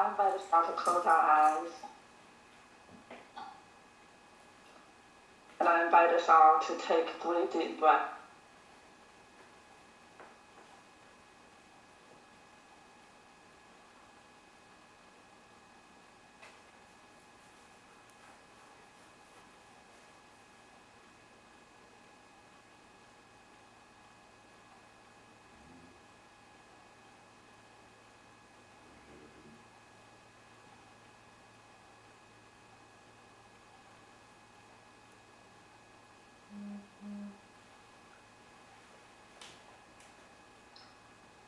I invite us all to close our eyes. And I invite us all to take 3 deep breaths.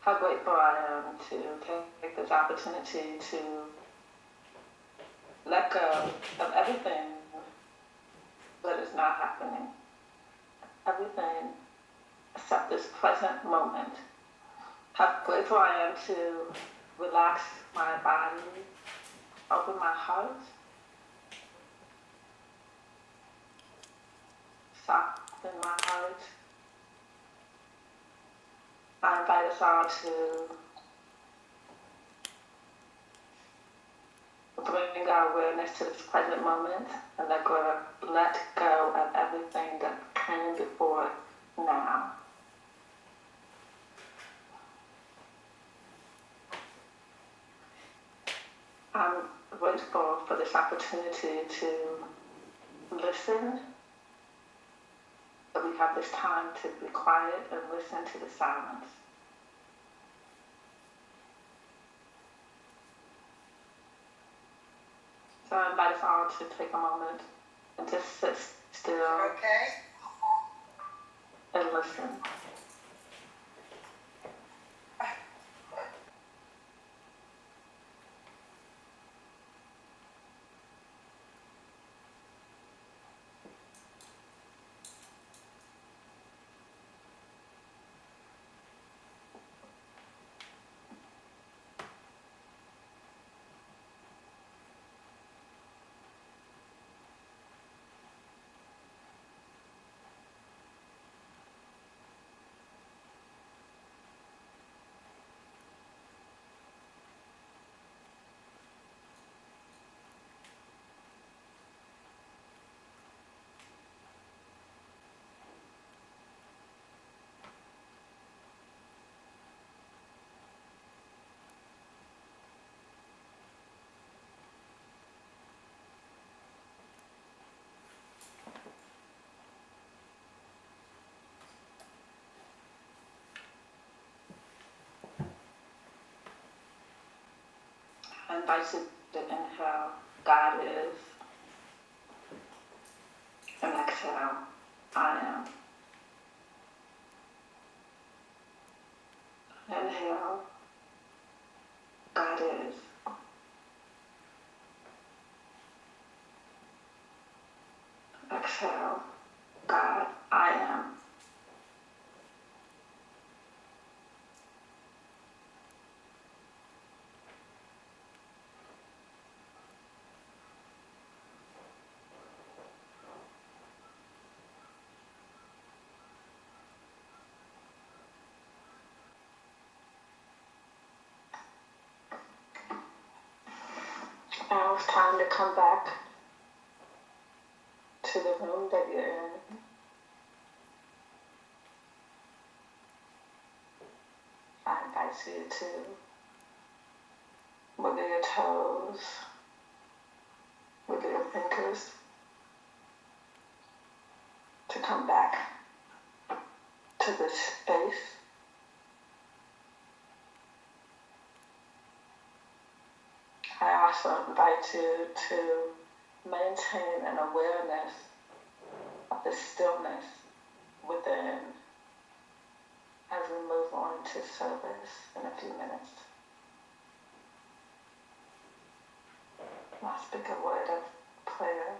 How grateful I am to take this opportunity to let go of everything that is not happening. Everything except this present moment. How grateful I am to relax my body, open my heart, soften my heart. I invite us all to bring our awareness to this present moment and let go of everything that came before now. I'm grateful for this opportunity to listen, that we have this time to be quiet and listen to the silence. So I invite us all to take a moment and just sit still and listen. I invite you to inhale, God is, and exhale, I am. Inhale, God is. Exhale, God, I am. Now it's time to come back to the room that you're in. I invite you to wiggle your toes, wiggle your fingers, to come back to this space. I also invite you to maintain an awareness of the stillness within as we move on to service in a few minutes. I'll speak a word of prayer.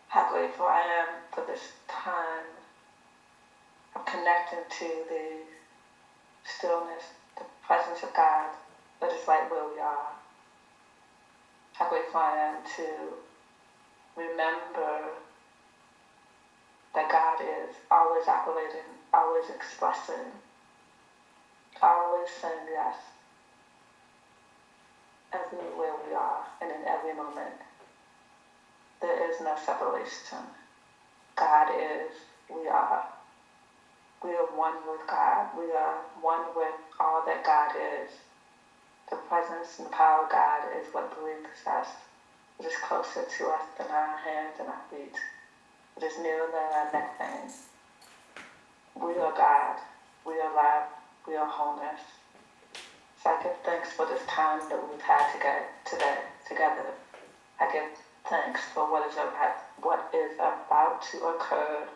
How grateful I am for this time of connecting to the stillness, the presence of God that is right where we are. How grateful I am to remember that God is always operating, always expressing, always saying yes. exactly where we are and in every moment. There is no separation. God is, we are. We are one with God. We are one with all that God is. The presence and power of God is what breathes us. It is closer to us than our hands and our feet. It is nearer than our neck veins. We are God. We are love. We are wholeness. So I give thanks for this time that we've had together. I give thanks for what is about to occur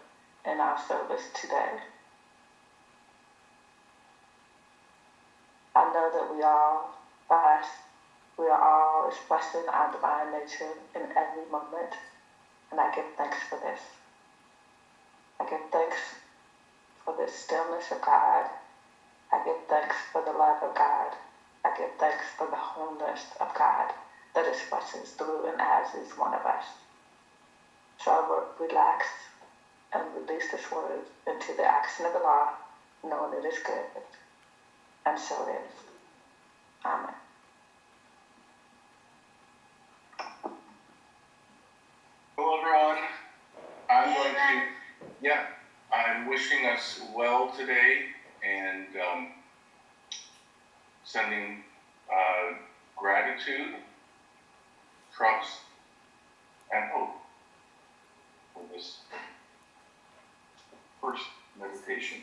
in our service today. I know that we all, we are all expressing our divine nature in every moment, and I give thanks for this. I give thanks for the stillness of God. I give thanks for the love of God. I give thanks for the wholeness of God that expresses through and as is one of us. So I will relax and release this word into the action of the law, knowing it is good. And so it is. Amen. Hello, everyone. I'm wishing us well today and sending gratitude, trust, and hope for this first meditation.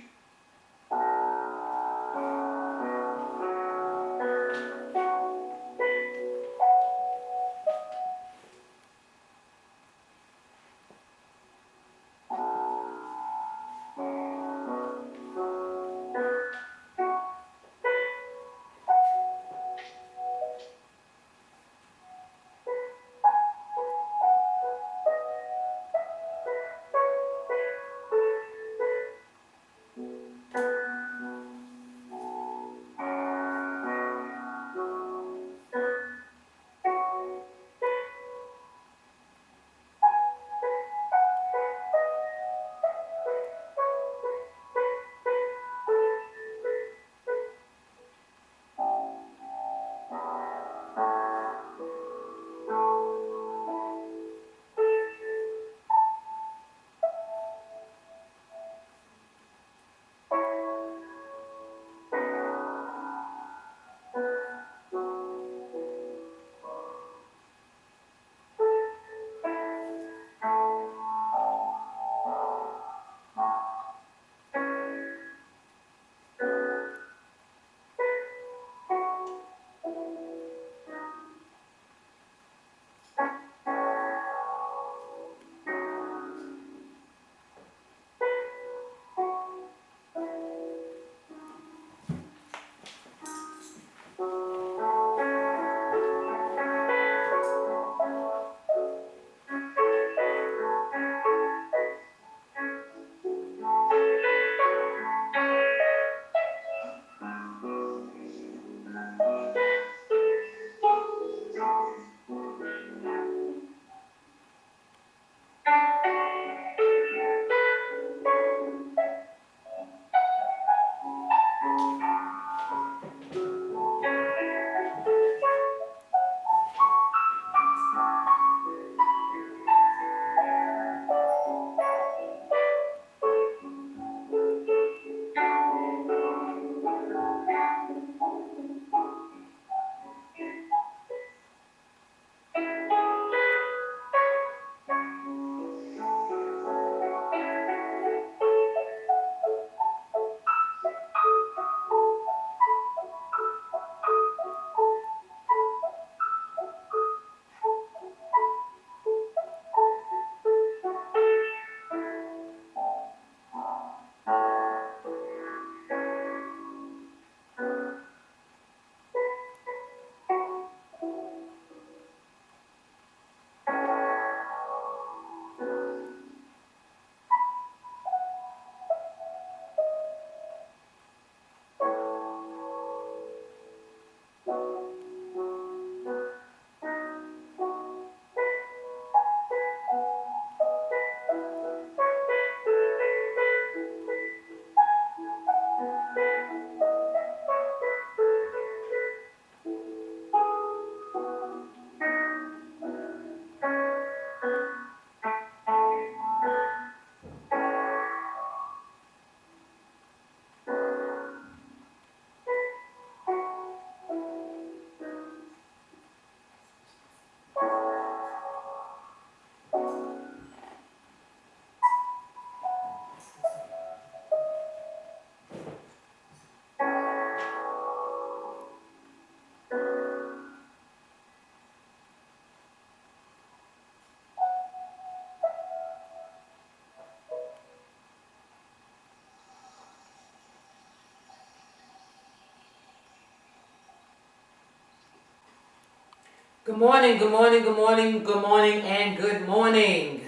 Good morning, good morning, good morning, good morning, and good morning.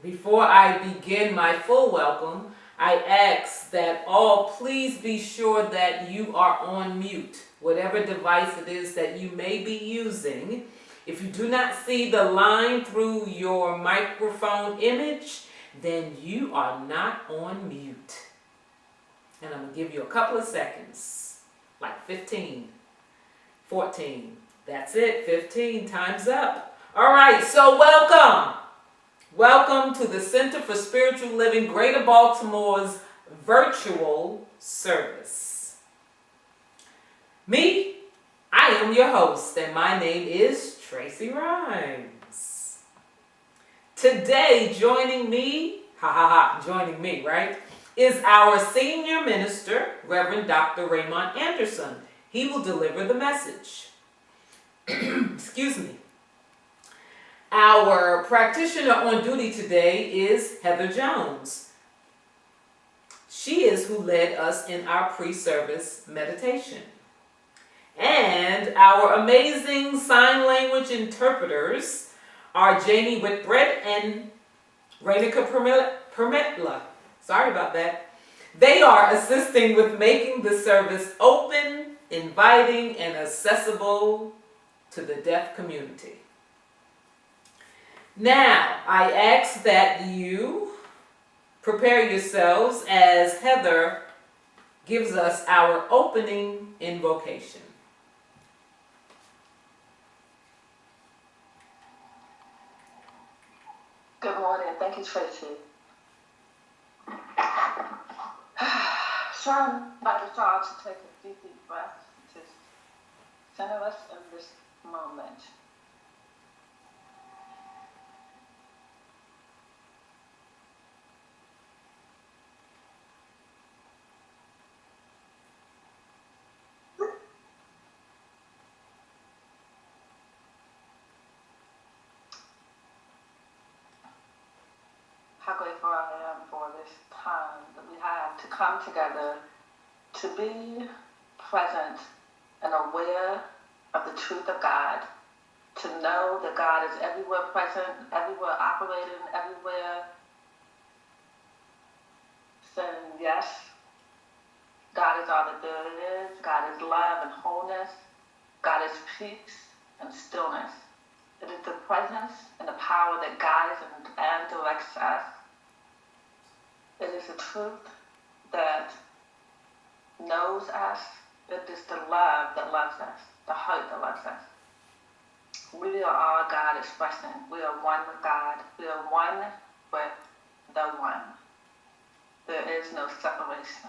Before I begin my full welcome, I ask that all please be sure that you are on mute, whatever device it is that you may be using. If you do not see the line through your microphone image, then you are not on mute. And I'm going to give you a couple of seconds, like 15, 14. That's it, 15, time's up. All right, so welcome. Welcome to the Center for Spiritual Living Greater Baltimore's virtual service. Me, I am your host, and my name is Tracy Rhymes. Today, joining me, joining me, right, is our senior minister, Reverend Dr. Raymont Anderson. He will deliver the message. Excuse me. Our practitioner on duty today is Heather Jones. She is who led us in our pre-service meditation. And our amazing sign language interpreters are Jamie Whitbread and Rainica Permetla. Sorry about that. They are assisting with making the service open, inviting, and accessible to the deaf community. Now, I ask that you prepare yourselves as Heather gives us our opening invocation. Good morning. Thank you, Tracy. So I invite us all to take a deep breath to center us in this moment. How grateful I am for this time that we have to come together, to be present and aware of the truth of God, to know that God is everywhere present, everywhere operating, everywhere saying yes. God is all that there is. God is love and wholeness. God is peace and stillness. It is the presence and the power that guides and directs us. It is the truth that knows us. It is the love that loves us, the heart that loves us. We are all God expressing. We are one with God. We are one with the one. There is no separation.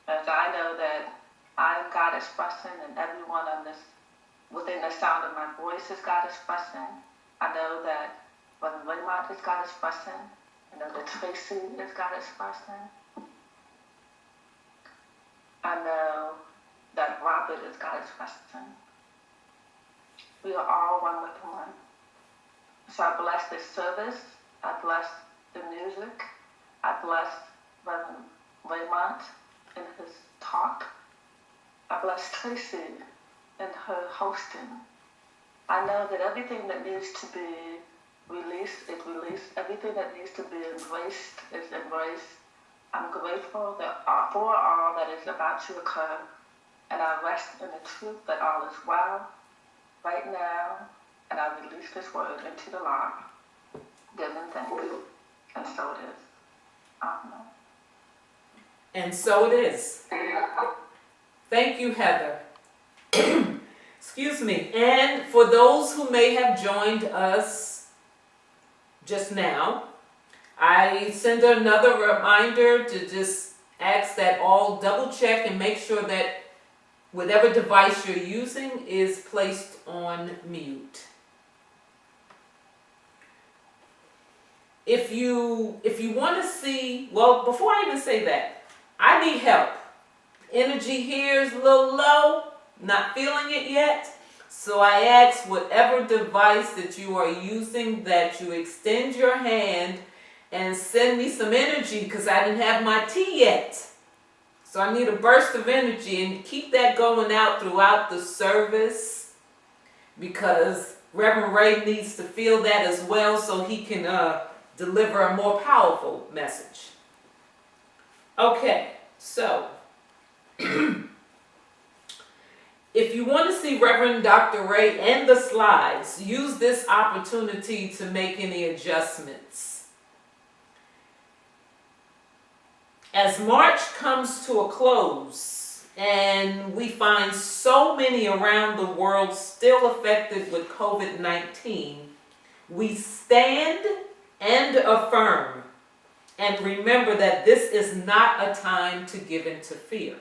As I know that I am God expressing, and everyone on this, within the sound of my voice, is God expressing. I know that Brother Raymont is God expressing. I know that Tracy is God expressing. I know that Robert is God expressing. We are all one with one. So I bless this service. I bless the music. I bless Reverend Raymont in his talk. I bless Tracy in her hosting. I know that everything that needs to be released is released. Everything that needs to be embraced is embraced. I'm grateful for all that is about to occur, and I rest in the truth that all is well right now, and I release this word into the law, giving thanks, and so it is. Amen. And so it is. Thank you, Heather. Excuse me. And for those who may have joined us just now, I send another reminder to just ask that all double check and make sure that whatever device you're using is placed on mute. If you want to see, well, before I even say that, I need help. Energy here is a little low, not feeling it yet. So I ask whatever device that you are using that you extend your hand and send me some energy, because I didn't have my tea yet. So I need a burst of energy, and keep that going out throughout the service. because Reverend Ray needs to feel that as well so he can deliver a more powerful message. Okay, so if you want to see Reverend Dr. Ray and the slides, use this opportunity to make any adjustments. As March comes to a close and we find so many around the world still affected with COVID-19, we stand and affirm and remember that this is not a time to give in to fear.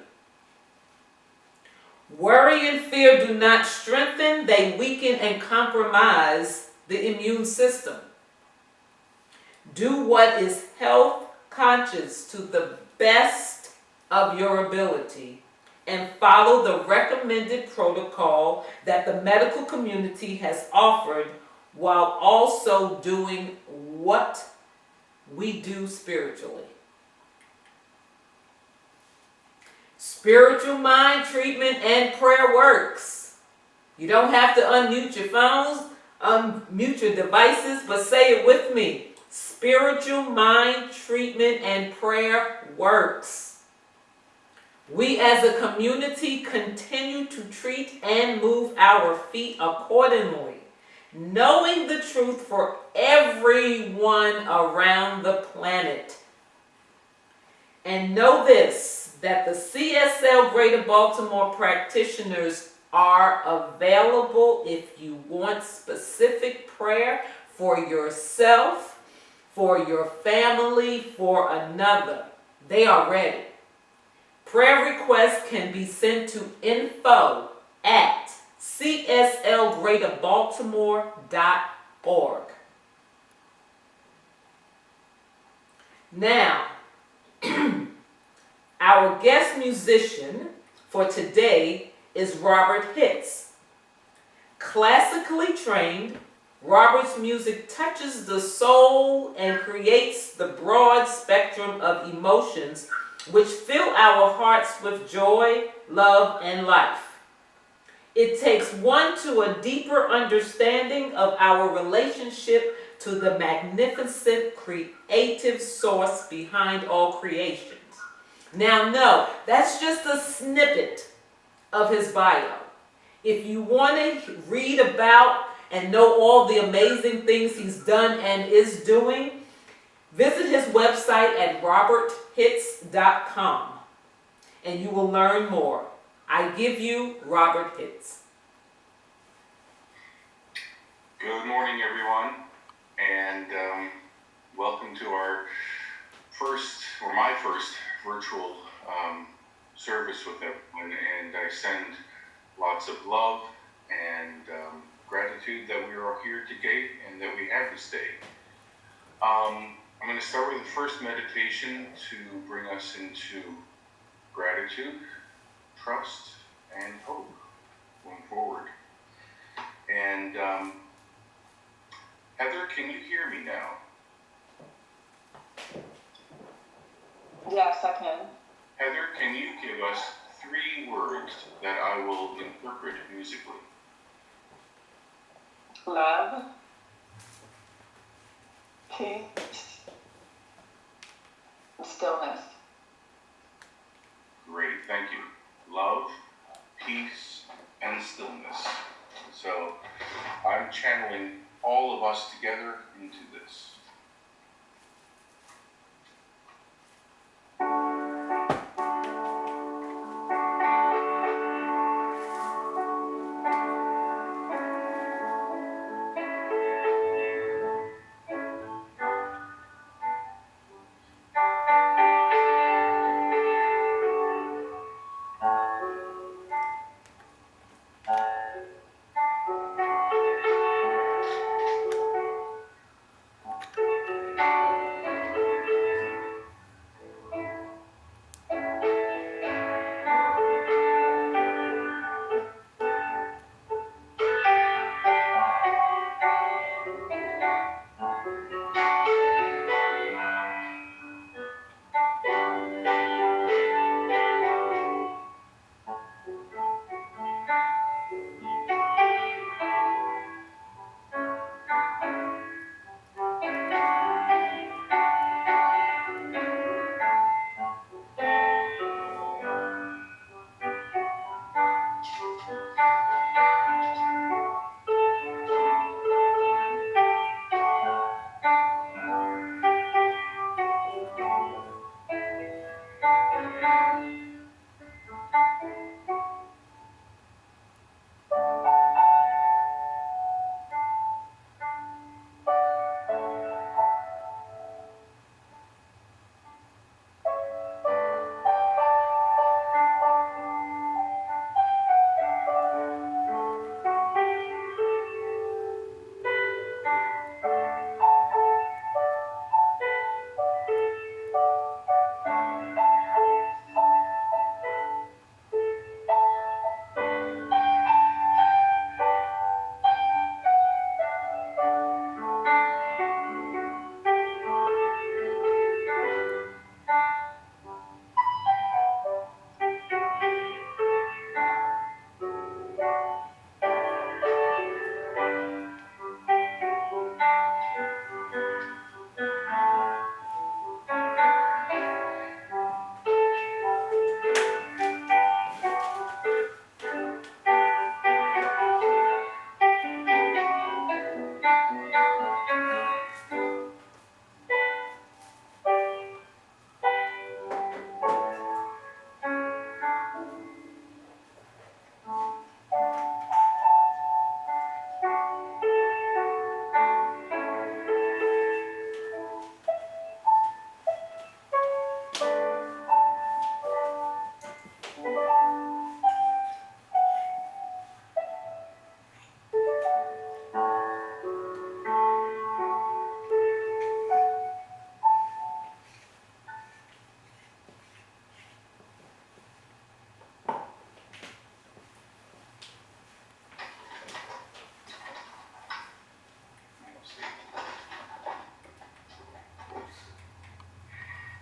Worry and fear do not strengthen, they weaken and compromise the immune system. Do what is health conscious to the best of your ability and follow the recommended protocol that the medical community has offered while also doing what we do spiritually. Spiritual mind treatment and prayer works. You don't have to unmute your phones, unmute your devices, but say it with me. Spiritual mind treatment and prayer works. We as a community continue to treat and move our feet accordingly, knowing the truth for everyone around the planet. And know this, that the CSL Greater Baltimore practitioners are available if you want specific prayer for yourself, for your family, for another. They are ready. Prayer requests can be sent to info@cslgreaterbaltimore.org. Now, our guest musician for today is Robert Hitz. Classically trained, Robert's music touches the soul and creates the broad spectrum of emotions which fill our hearts with joy, love, and life. It takes one to a deeper understanding of our relationship to the magnificent creative source behind all creations. Now, no, that's just a snippet of his bio. If you want to read about and know all the amazing things he's done and is doing, visit his website at roberthitz.com and you will learn more. I give you Robert Hitz. Good morning, everyone, and welcome to our my first virtual service with everyone. And I send lots of love and gratitude that we are here today and that we have this day. I'm going to start with the first meditation to bring us into gratitude, trust, and hope going forward. And Heather, can you hear me now? Yes, I can. Heather, can you give us 3 words that I will interpret musically? Love, peace, and stillness. Great, thank you. Love, peace, and stillness. So I'm channeling all of us together into this.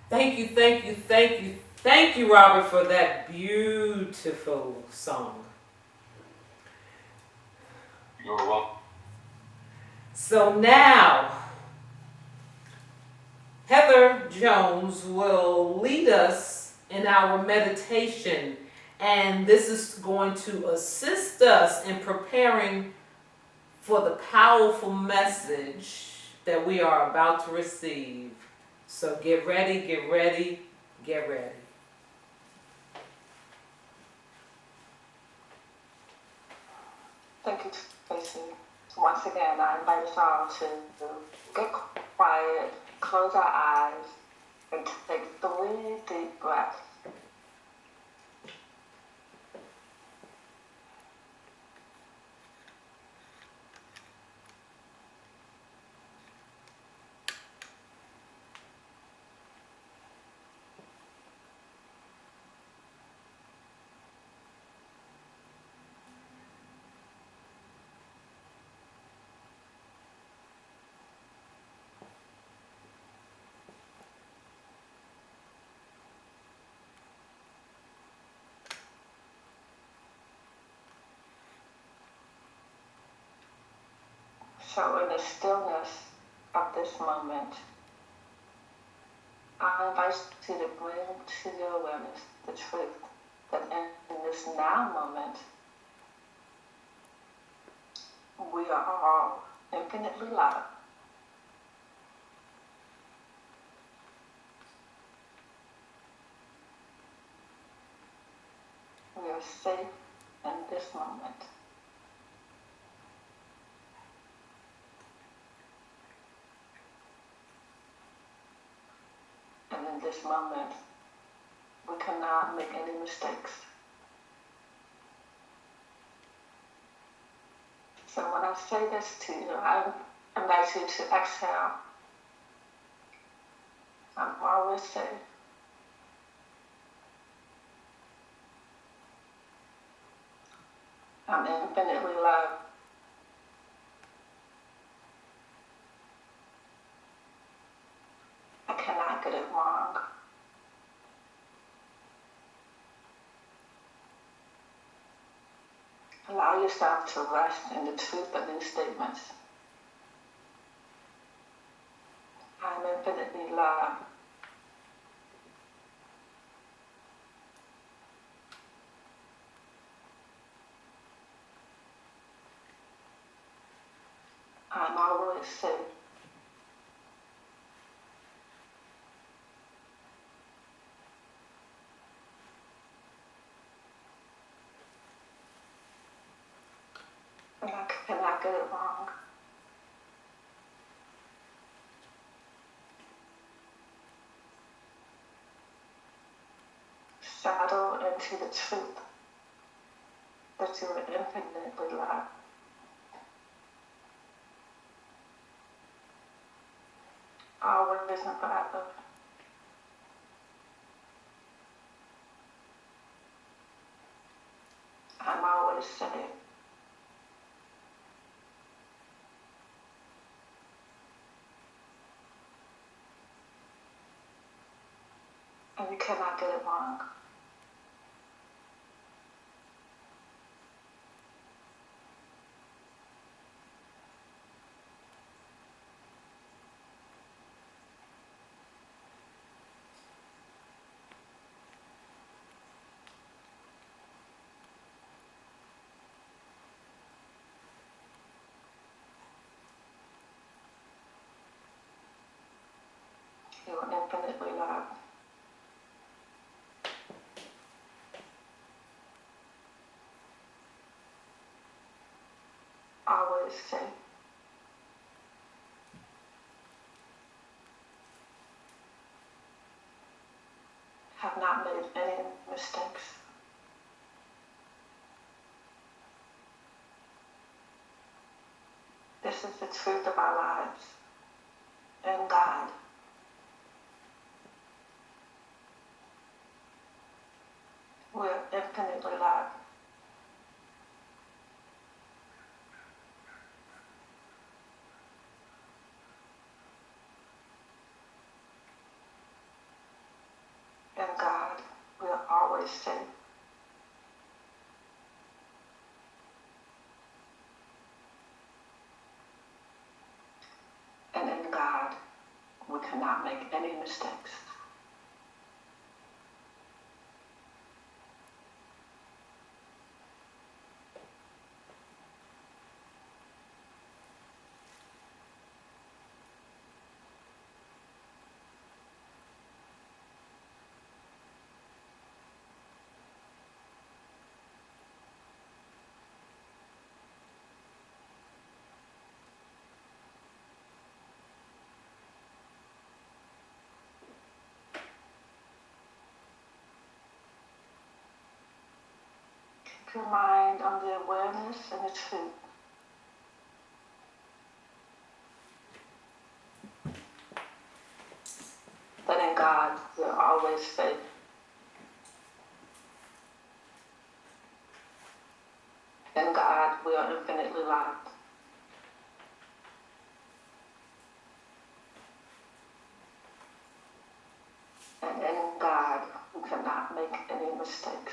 Thank you, Robert, for that beautiful song. You're welcome. So now, Heather Jones will lead us in our meditation, and this is going to assist us in preparing for the powerful message that we are about to receive. So get ready, get ready, get ready. Thank you, Tracy. Once again, I invite us all to get quiet, close our eyes, and take 3 deep breaths. So in the stillness of this moment, I invite you to bring to your awareness the truth that in this now moment, we are all infinitely loved. We are safe in this moment. And in this moment, we cannot make any mistakes. So when I say this to you, I invite you to exhale. I'm always safe. I'm infinitely loved. I cannot get it wrong. Allow yourself to rest in the truth of these statements. I'm infinitely loved. I'm always safe. And I cannot get it wrong. Settle into the truth that you are infinitely loved. Always and forever. I'm always safe. And you cannot get it wrong. You are infinitely loved. Always safe. Have not made any mistakes. This is the truth of our lives. In God. We are infinitely loved. always safe. And in God, we cannot make any mistakes. Keep your mind on the awareness and the truth. That in God, we're always safe. In God, we are infinitely loved. And in God, we cannot make any mistakes.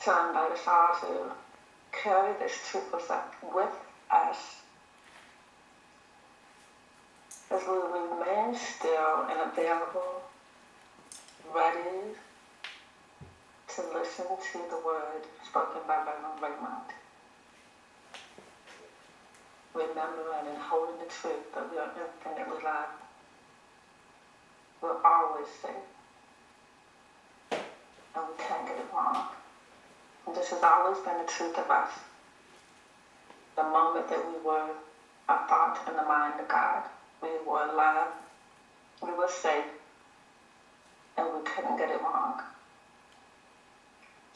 So I invite us all to carry this truth with us as we remain still and available, ready to listen to the word spoken by Raymont. Remembering and holding the truth that we are infinitely loved. We're always safe. And we can't get it wrong. And this has always been the truth of us. The moment that we were a thought in the mind of God, we were loved, we were safe, and we couldn't get it wrong.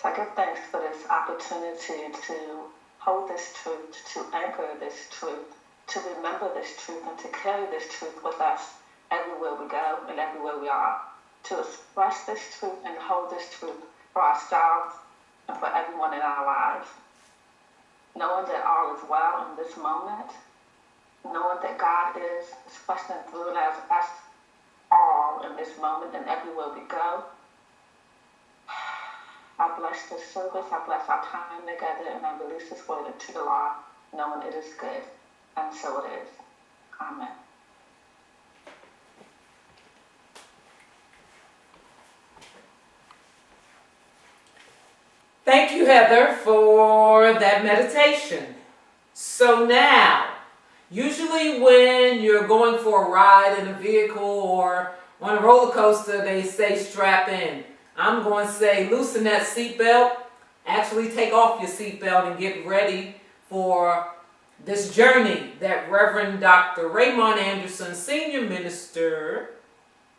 So I give thanks for this opportunity to hold this truth, to anchor this truth, to remember this truth, and to carry this truth with us everywhere we go and everywhere we are. To express this truth and hold this truth for ourselves and for everyone in our lives. Knowing that all is well in this moment, knowing that God is expressing through us all in this moment and everywhere we go. I bless this service, I bless our time together, and I release this word into the law, knowing it is good, and so it is. Amen. Thank you, Heather, for that meditation. So now, usually when you're going for a ride in a vehicle or on a roller coaster, they say strap in. I'm going to say loosen that seatbelt. Actually take off your seatbelt and get ready for this journey that Reverend Dr. Raymont Anderson, Senior Minister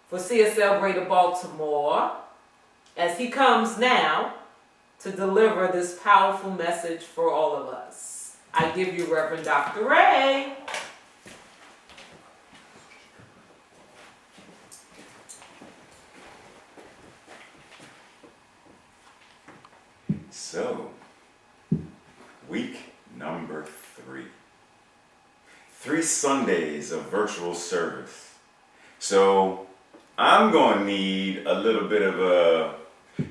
for CSL Greater Baltimore, as he comes now to deliver this powerful message for all of us. I give you Reverend Dr. Ray. So, week number 3. 3 Sundays of virtual service. So, I'm going to need a little bit of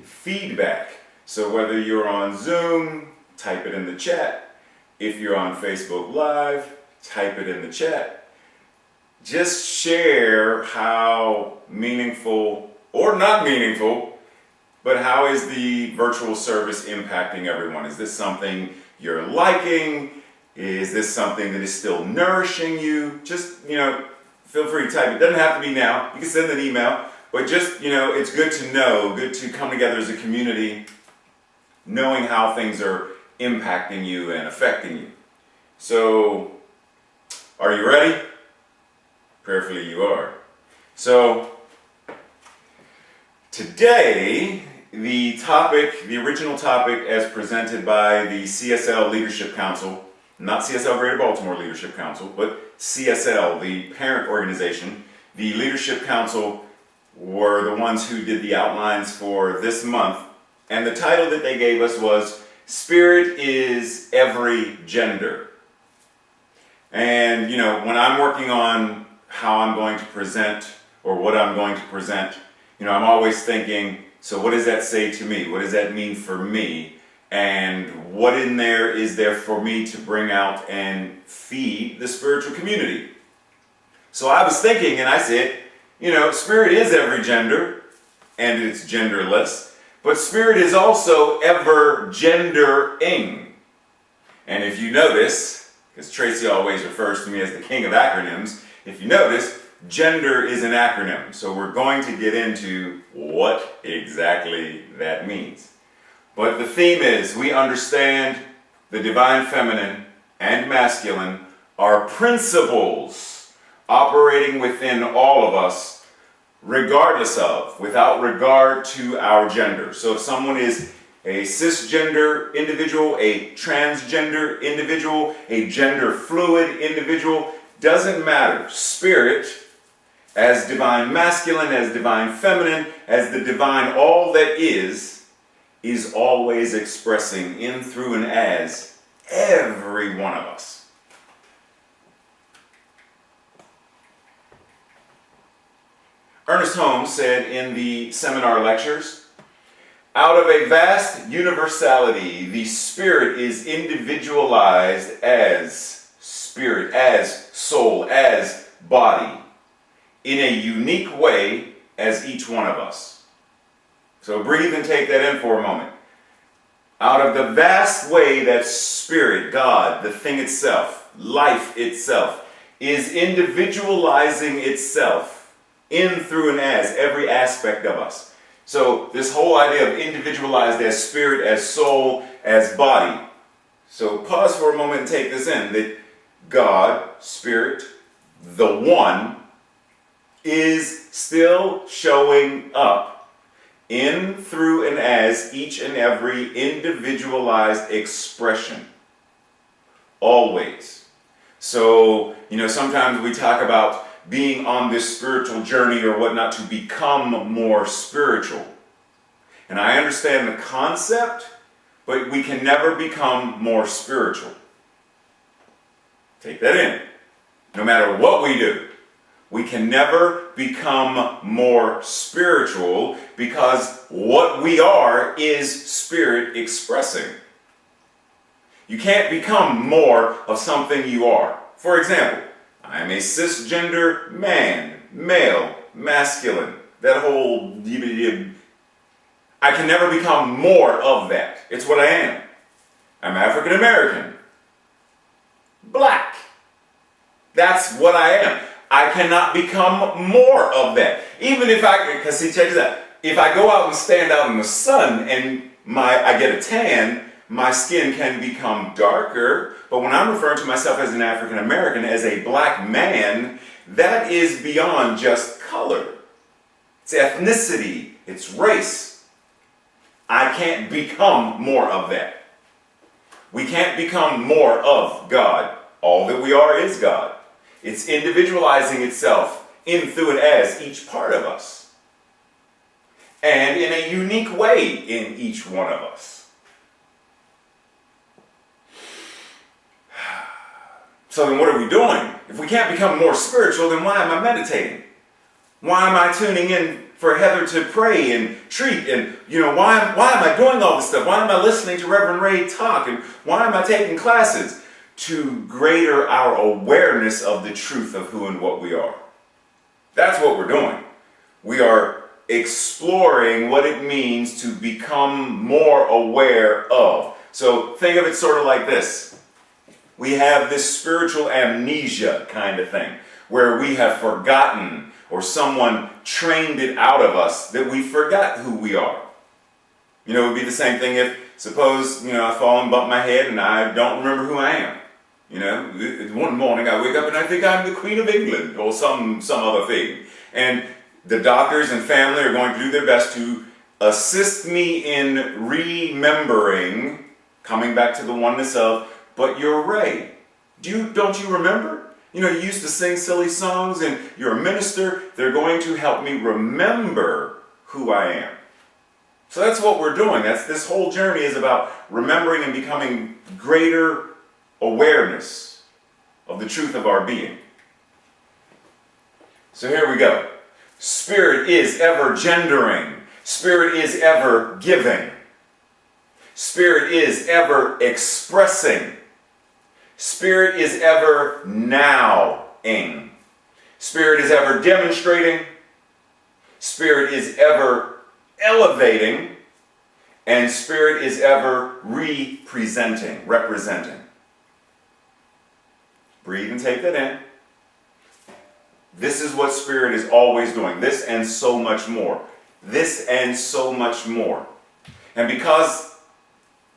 feedback So whether you're on Zoom, type it in the chat. If you're on Facebook Live, type it in the chat. Just share how meaningful or not meaningful, but how is the virtual service impacting everyone? Is this something you're liking? Is this something that is still nourishing you? Just, feel free to type. It doesn't have to be now. You can send an email, but just, it's good to know, good to come together as a community, knowing how things are impacting you and affecting you. So, are you ready? Prayerfully you are. So, today, the original topic as presented by the CSL Leadership Council, not CSL Greater Baltimore Leadership Council, but CSL, the parent organization. The Leadership Council were the ones who did the outlines for this month, and the title that they gave us was Spirit is Every Gender. And, when I'm working on how I'm going to present or what I'm going to present, I'm always thinking, so what does that say to me? What does that mean for me? And what in there is there for me to bring out and feed the spiritual community? So I was thinking, and I said, spirit is every gender, and it's genderless, but spirit is also ever gendering. And if you notice, because Tracy always refers to me as the king of acronyms, if you notice, gender is an acronym. So we're going to get into what exactly that means. But the theme is we understand the divine feminine and masculine are principles operating within all of us, regardless of, without regard to our gender. So if someone is a cisgender individual, a transgender individual, a gender fluid individual, doesn't matter. Spirit, as divine masculine, as divine feminine, as the divine all that is always expressing in, through, and as every one of us. Ernest Holmes said in the seminar lectures, out of a vast universality, the spirit is individualized as spirit, as soul, as body, in a unique way as each one of us. So breathe and take that in for a moment. Out of the vast way that spirit, God, the thing itself, life itself, is individualizing itself in, through, and as every aspect of us. So this whole idea of individualized as spirit, as soul, as body. So pause for a moment and take this in, that God, spirit, the one, is still showing up in, through, and as each and every individualized expression. Always. So, sometimes we talk about being on this spiritual journey or whatnot to become more spiritual. And I understand the concept, but we can never become more spiritual. Take that in. No matter what we do, we can never become more spiritual because what we are is spirit expressing. You can't become more of something you are. For example, I am a cisgender man, male, masculine. That whole... I can never become more of that. It's what I am. I'm African American. Black. That's what I am. I cannot become more of that. Even if because see, check this out. If I go out and stand out in the sun and I get a tan, my skin can become darker. But when I'm referring to myself as an African American, as a black man, that is beyond just color. It's ethnicity. It's race. I can't become more of that. We can't become more of God. All that we are is God. It's individualizing itself in, through, and as each part of us. And in a unique way in each one of us. So then what are we doing? If we can't become more spiritual, then why am I meditating? Why am I tuning in for Heather to pray and treat? And, why am I doing all this stuff? Why am I listening to Reverend Ray talk? And why am I taking classes? To greater our awareness of the truth of who and what we are. That's what we're doing. We are exploring what it means to become more aware of. So think of it sort of like this. We have this spiritual amnesia kind of thing, where we have forgotten, or someone trained it out of us, that we forgot who we are. It would be the same thing if, suppose, I fall and bump my head and I don't remember who I am. One morning I wake up and I think I'm the Queen of England or some other thing. And the doctors and family are going to do their best to assist me in remembering, coming back to the oneness of, but you're Ray. Don't you remember? You used to sing silly songs and you're a minister. They're going to help me remember who I am. So that's what we're doing. This whole journey is about remembering and becoming greater awareness of the truth of our being. So here we go. Spirit is ever gendering. Spirit is ever giving. Spirit is ever expressing. Spirit is ever nowing. Spirit is ever demonstrating. Spirit is ever elevating. And Spirit is ever representing. Breathe and take that in. This is what Spirit is always doing. This and so much more. This and so much more. And because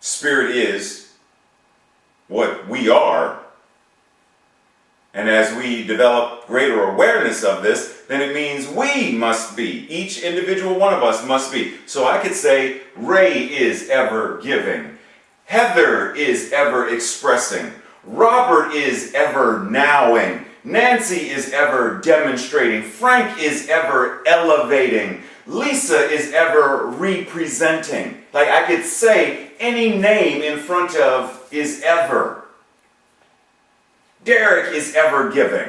Spirit is what we are, and as we develop greater awareness of this, then it means we must be. Each individual one of us must be. So I could say, Ray is ever giving. Heather is ever expressing. Robert is ever nowing. Nancy is ever demonstrating. Frank is ever elevating. Lisa is ever representing. Like I could say any name in front of is ever. Derek is ever giving.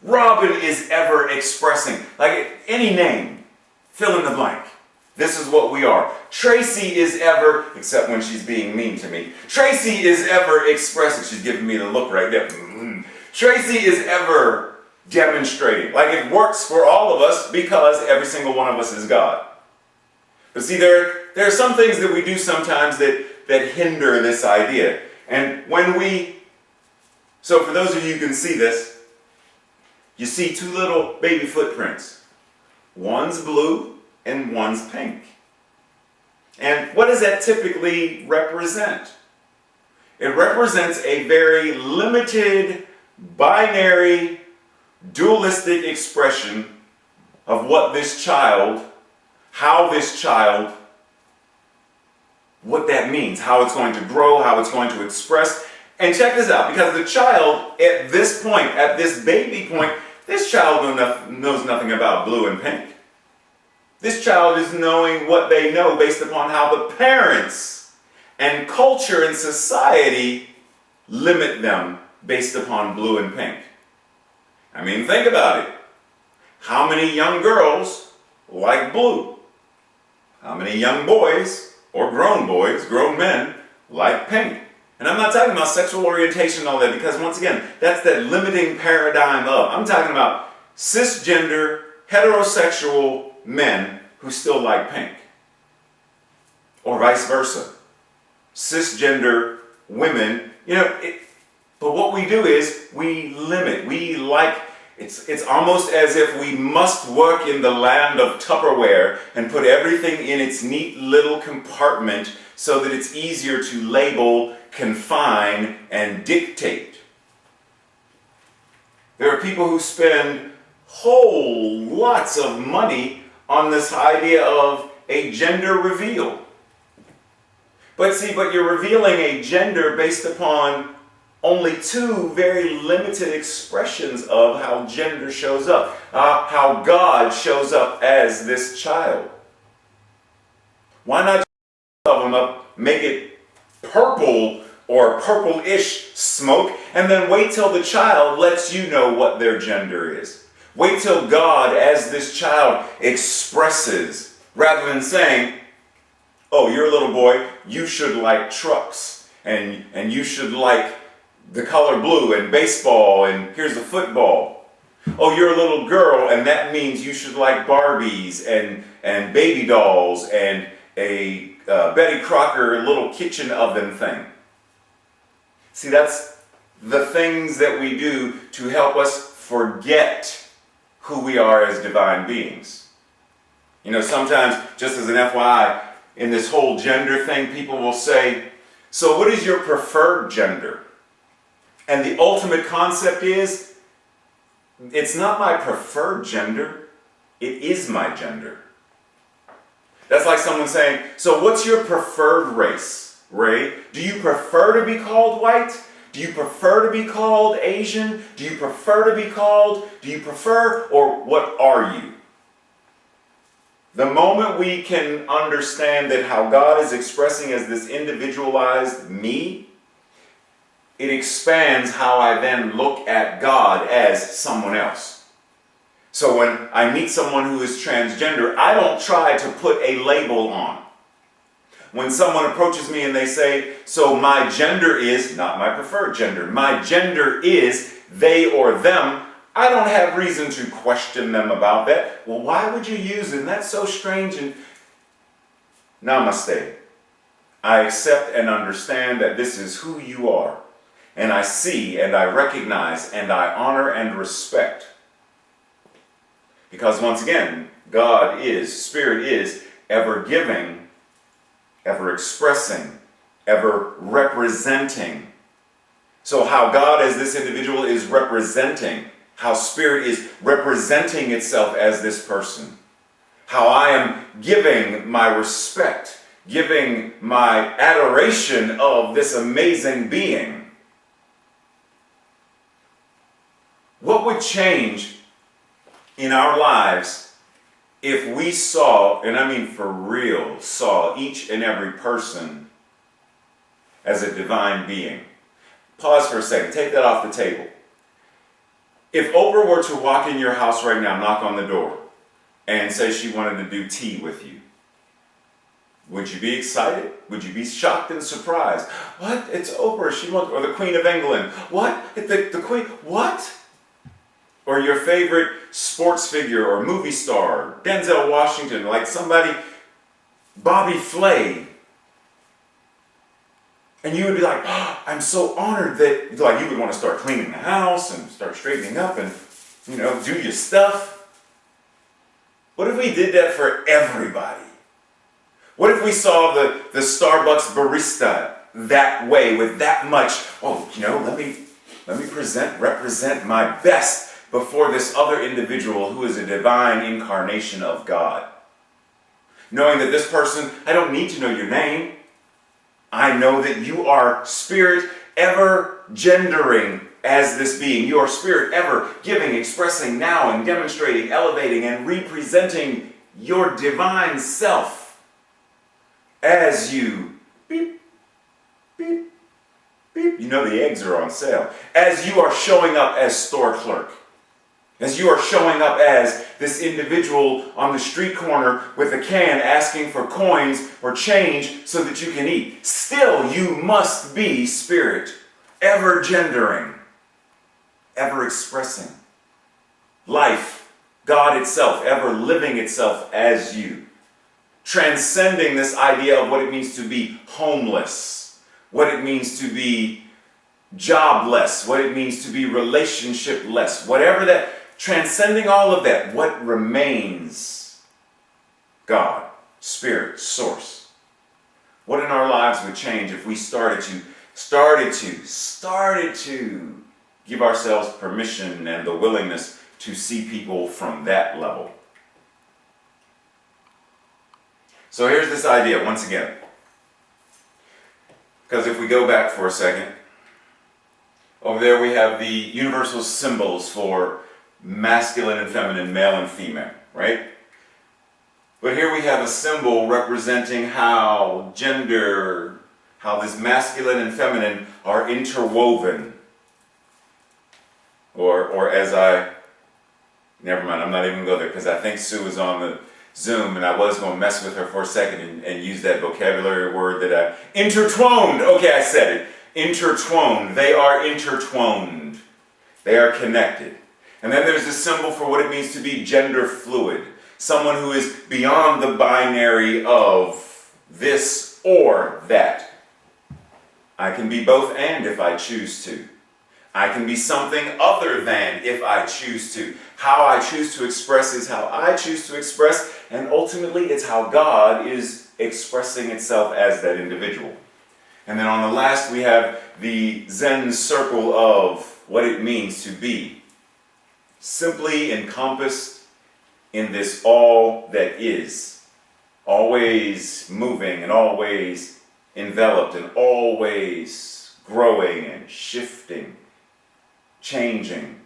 Robin is ever expressing. Like any name, fill in the blank. This is what we are. Tracy is ever, except when she's being mean to me. Tracy is ever expressing. She's giving me the look right there. Tracy is ever demonstrating. Like it works for all of us because every single one of us is God. But see, there are some things that we do sometimes that hinder this idea. And so for those of you who can see this, you see two little baby footprints. One's blue and one's pink. And what does that typically represent? It represents a very limited, binary, dualistic expression of what this child, what that means, how it's going to grow, how it's going to express. And check this out, because the child at this point, at this baby point, this child knows nothing about blue and pink. This child is knowing what they know based upon how the parents and culture and society limit them based upon blue and pink. I mean, think about it. How many young girls like blue? How many young boys, or grown men, like pink? And I'm not talking about sexual orientation and all that, because once again, that's that limiting paradigm of. I'm talking about cisgender, heterosexual men who still like pink. Or vice versa. Cisgender women, but what we do is we limit, it's almost as if we must work in the land of Tupperware and put everything in its neat little compartment so that it's easier to label, confine, and dictate. There are people who spend whole lots of money on this idea of a gender reveal. But you're revealing a gender based upon only two very limited expressions of how gender shows up, how God shows up as this child. Why not of them up, make it purple or purple-ish smoke, and then wait till the child lets you know what their gender is? Wait till God, as this child, expresses, rather than saying, oh, you're a little boy, you should like trucks, and you should like the color blue and baseball, and here's a football. Oh, you're a little girl, and that means you should like Barbies and baby dolls and a Betty Crocker little kitchen oven thing. See, that's the things that we do to help us forget who we are as divine beings. You know, sometimes, just as an FYI, in this whole gender thing, people will say, so what is your preferred gender? And the ultimate concept is, it's not my preferred gender, it is my gender. That's like someone saying, so what's your preferred race, Ray? Do you prefer to be called white? Do you prefer to be called Asian? Do you prefer, or what are you? The moment we can understand that how God is expressing as this individualized me, it expands how I then look at God as someone else. So when I meet someone who is transgender, I don't try to put a label on. When someone approaches me and they say, so my gender is, not my preferred gender, my gender is they or them, I don't have reason to question them about that. Well, why would you use it? And that's so strange. And namaste. I accept and understand that this is who you are. And I see and I recognize and I honor and respect. Because once again, God is, Spirit is, ever giving, ever expressing, ever representing. So how God as this individual is representing, how Spirit is representing itself as this person, how I am giving my respect, giving my adoration of this amazing being. What would change in our lives if we saw, and I mean for real, saw each and every person as a divine being? Pause for a second. Take that off the table. If Oprah were to walk in your house right now, knock on the door, and say she wanted to do tea with you, would you be excited? Would you be shocked and surprised? What? It's Oprah. She wants, or the Queen of England. What? The Queen? What? Or your favorite sports figure or movie star, Denzel Washington, like somebody, Bobby Flay. And you would be like, oh, I'm so honored that, like, you would want to start cleaning the house and start straightening up and, you know, do your stuff. What if we did that for everybody? What if we saw the Starbucks barista that way with that much, oh, you know, let me represent my best before this other individual who is a divine incarnation of God. Knowing that this person, I don't need to know your name. I know that you are Spirit ever gendering as this being. You are Spirit ever giving, expressing now and demonstrating, elevating and representing your divine self as you beep, beep, beep. You know the eggs are on sale. As you are showing up as store clerk. As you are showing up as this individual on the street corner with a can asking for coins or change so that you can eat. Still, you must be Spirit, ever gendering, ever expressing. Life, God itself, ever living itself as you. Transcending this idea of what it means to be homeless, what it means to be jobless, what it means to be relationshipless, whatever that. Transcending all of that, what remains? God, Spirit, Source. What in our lives would change if we started to give ourselves permission and the willingness to see people from that level? So here's this idea once again. Because if we go back for a second, over there we have the universal symbols for masculine and feminine, male and female, right? But here we have a symbol representing how gender, how this masculine and feminine are interwoven. Or as I Never mind, I'm not even going to go there because I think Sue is on the Zoom and I was going to mess with her for a second and use that vocabulary word that I... Intertwined! Okay, I said it. Intertwined. They are intertwined. They are connected. And then there's the symbol for what it means to be gender fluid. Someone who is beyond the binary of this or that. I can be both and if I choose to. I can be something other than if I choose to. How I choose to express is how I choose to express, and ultimately it's how God is expressing itself as that individual. And then on the last we have the Zen circle of what it means to be. Simply encompassed in this all that is. Always moving and always enveloped and always growing and shifting, changing,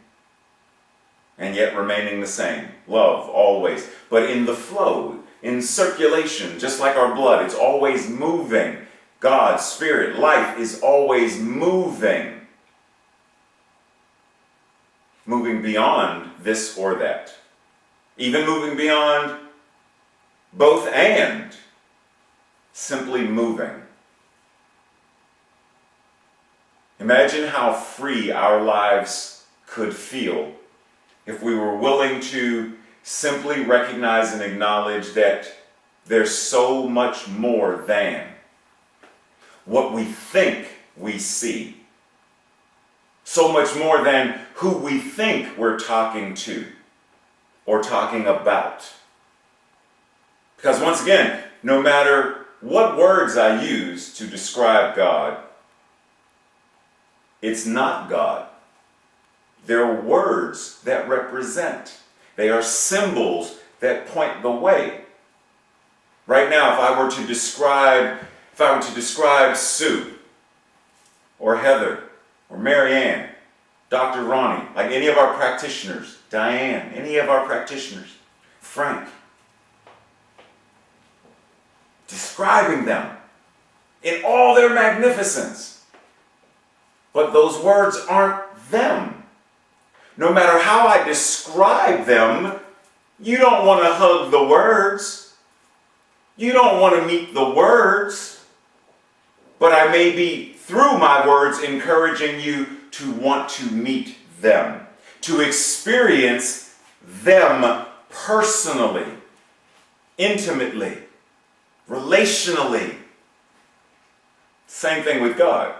and yet remaining the same. Love, always. But in the flow, in circulation, just like our blood, it's always moving. God, spirit, life is always moving. Moving beyond this or that. Even moving beyond both and. Simply moving. Imagine how free our lives could feel if we were willing to simply recognize and acknowledge that there's so much more than what we think we see. So much more than who we think we're talking to or talking about. Because once again, no matter what words I use to describe God, it's not God. They're words that represent. They are symbols that point the way. Right now, if I were to describe Sue, or Heather, or Marianne, Dr. Ronnie, like any of our practitioners, Diane, any of our practitioners, Frank, describing them in all their magnificence. But those words aren't them. No matter how I describe them, you don't want to hug the words. You don't want to meet the words. But I may be, through my words, encouraging you to want to meet them, to experience them personally, intimately, relationally. Same thing with God.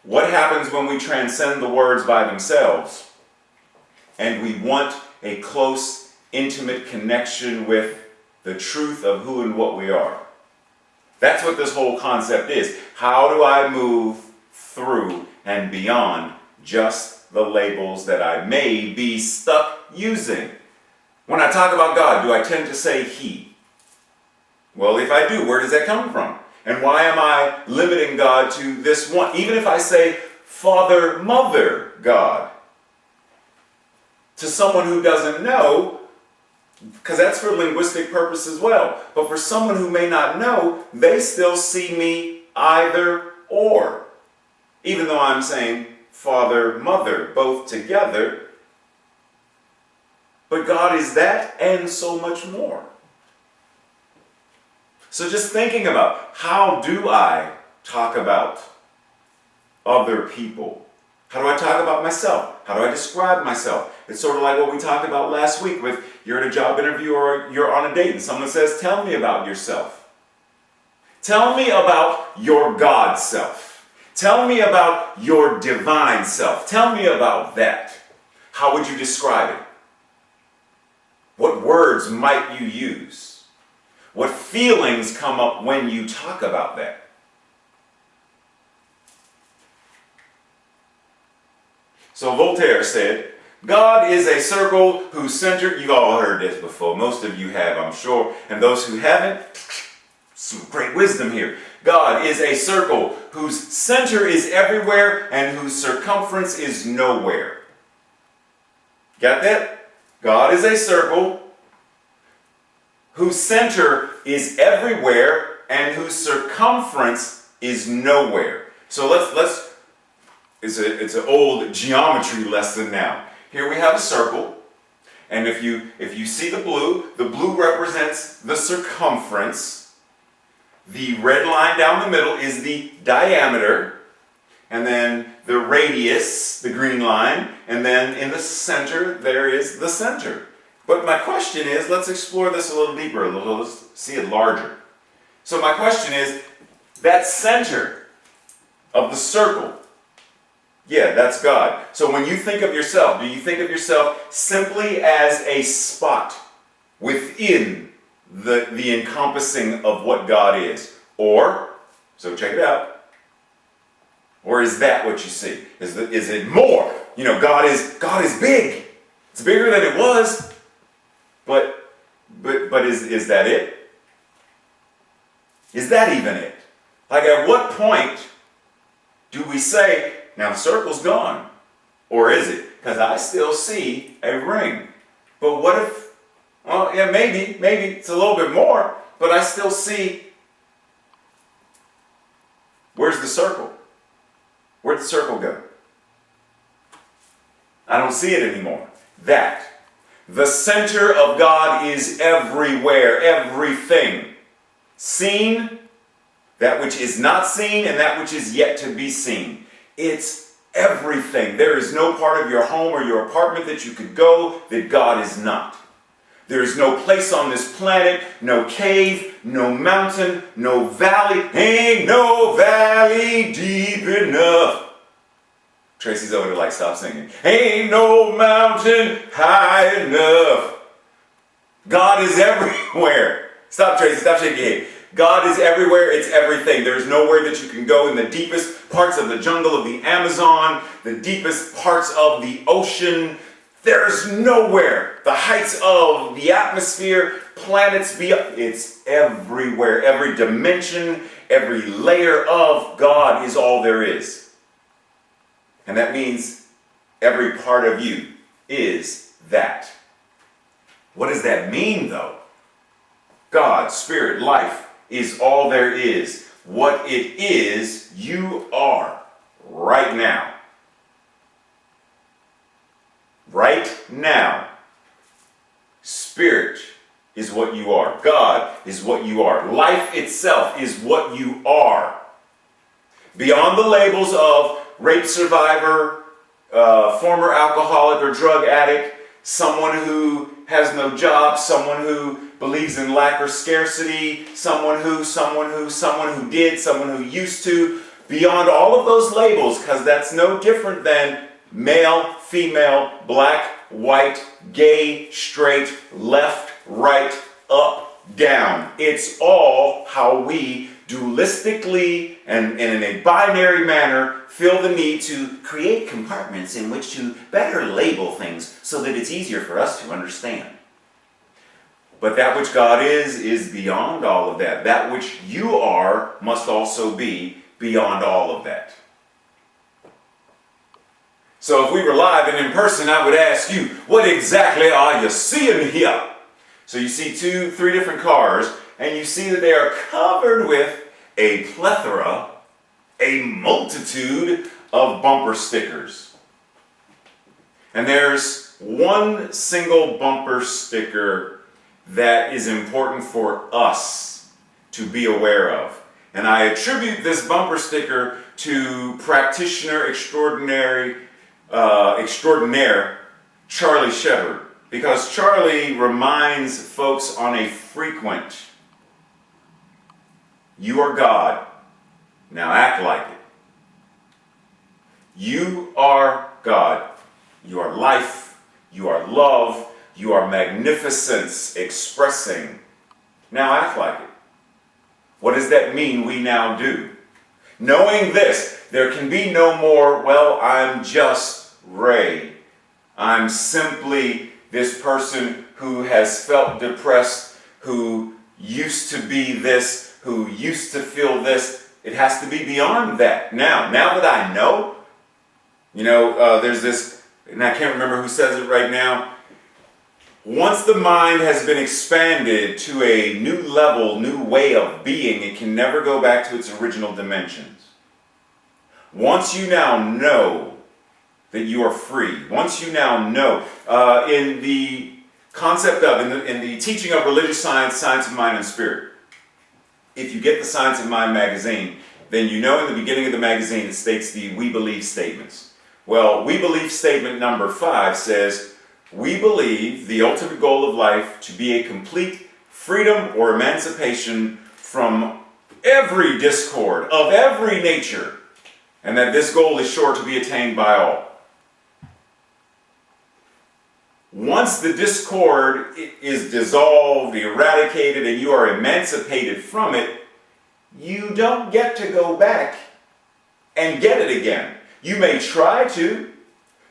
What happens when we transcend the words by themselves and we want a close, intimate connection with the truth of who and what we are? That's what this whole concept is. How do I move through and beyond just the labels that I may be stuck using? When I talk about God, do I tend to say He? Well, if I do, where does that come from? And why am I limiting God to this one? Even if I say Father, Mother, God, to someone who doesn't know, because that's for linguistic purpose as well. But for someone who may not know, they still see me either or. Even though I'm saying Father, Mother, both together. But God is that and so much more. So just thinking about, how do I talk about other people? How do I talk about myself? How do I describe myself? It's sort of like what we talked about last week with you're at a job interview or you're on a date and someone says, tell me about yourself. Tell me about your God self. Tell me about your divine self. Tell me about that. How would you describe it? What words might you use? What feelings come up when you talk about that? So Voltaire said, God is a circle whose center, you've all heard this before, most of you have, I'm sure, and those who haven't, some great wisdom here. God is a circle whose center is everywhere and whose circumference is nowhere. Got that? God is a circle whose center is everywhere and whose circumference is nowhere. So let's it's an old geometry lesson now. here we have a circle, and if you see the blue represents the circumference. The red line down the middle is the diameter, and then the radius, the green line, and then in the center there is the center. But my question is, let's explore this a little deeper, let's see it larger. So my question is, that center of the circle, yeah, that's God. So when you think of yourself, do you think of yourself simply as a spot within the encompassing of what God is? Or, so check it out, or is that what you see? Is it more? God is big. It's bigger than it was. But is that it? Is that even it? Like, at what point do we say, now the circle's gone? Or is it? Because I still see a ring. But what if, well, yeah, maybe it's a little bit more, but I still see, where's the circle? Where'd the circle go? I don't see it anymore. That. The center of God is everywhere, everything. Seen, that which is not seen, and that which is yet to be seen. It's everything. There is no part of your home or your apartment that you could go that God is not. There is no place on this planet, no cave, no mountain, no valley. Ain't no valley deep enough. Tracy's over there like, stop singing. Ain't no mountain high enough. God is everywhere. Stop, Tracy, stop shaking your head. God is everywhere, it's everything. There's nowhere that you can go in the deepest parts of the jungle of the Amazon, the deepest parts of the ocean. There's nowhere. The heights of the atmosphere, planets beyond, it's everywhere. Every dimension, every layer of God is all there is. And that means every part of you is that. What does that mean, though? God, spirit, life is all there is. What it is, you are right now. Right now. Spirit is what you are. God is what you are. Life itself is what you are. Beyond the labels of rape survivor, former alcoholic or drug addict, someone who has no job, someone who believes in lack or scarcity, someone who did, someone who used to. Beyond all of those labels, because that's no different than male, female, black, white, gay, straight, left, right, up, down. It's all how we dualistically and in a binary manner feel the need to create compartments in which to better label things so that it's easier for us to understand. But that which God is beyond all of that. That which you are must also be beyond all of that. So if we were live and in person, I would ask you, what exactly are you seeing here? So you see 3 different cars, and you see that they are covered with a plethora, a multitude of bumper stickers. And there's one single bumper sticker that is important for us to be aware of. And I attribute this bumper sticker to practitioner extraordinaire Charlie Shepard, because Charlie reminds folks on a frequent, you are God, now act like it. You are God. You are life. You are love. You are magnificence expressing. Now act like it. What does that mean we now do? Knowing this, there can be no more, well, I'm just Ray. I'm simply this person who has felt depressed, who used to be this, who used to feel this. It has to be beyond that. Now that I know, there's this, and I can't remember who says it right now. Once the mind has been expanded to a new level, new way of being, it can never go back to its original dimensions. Once you now know that you are free, once you now know, in the concept of, in the teaching of religious science, science of mind and spirit, if you get the Science of Mind magazine, then you know in the beginning of the magazine it states the we believe statements. Well, we believe statement number 5 says, we believe the ultimate goal of life to be a complete freedom or emancipation from every discord of every nature, and that this goal is sure to be attained by all. Once the discord is dissolved, eradicated, and you are emancipated from it, you don't get to go back and get it again. You may try to.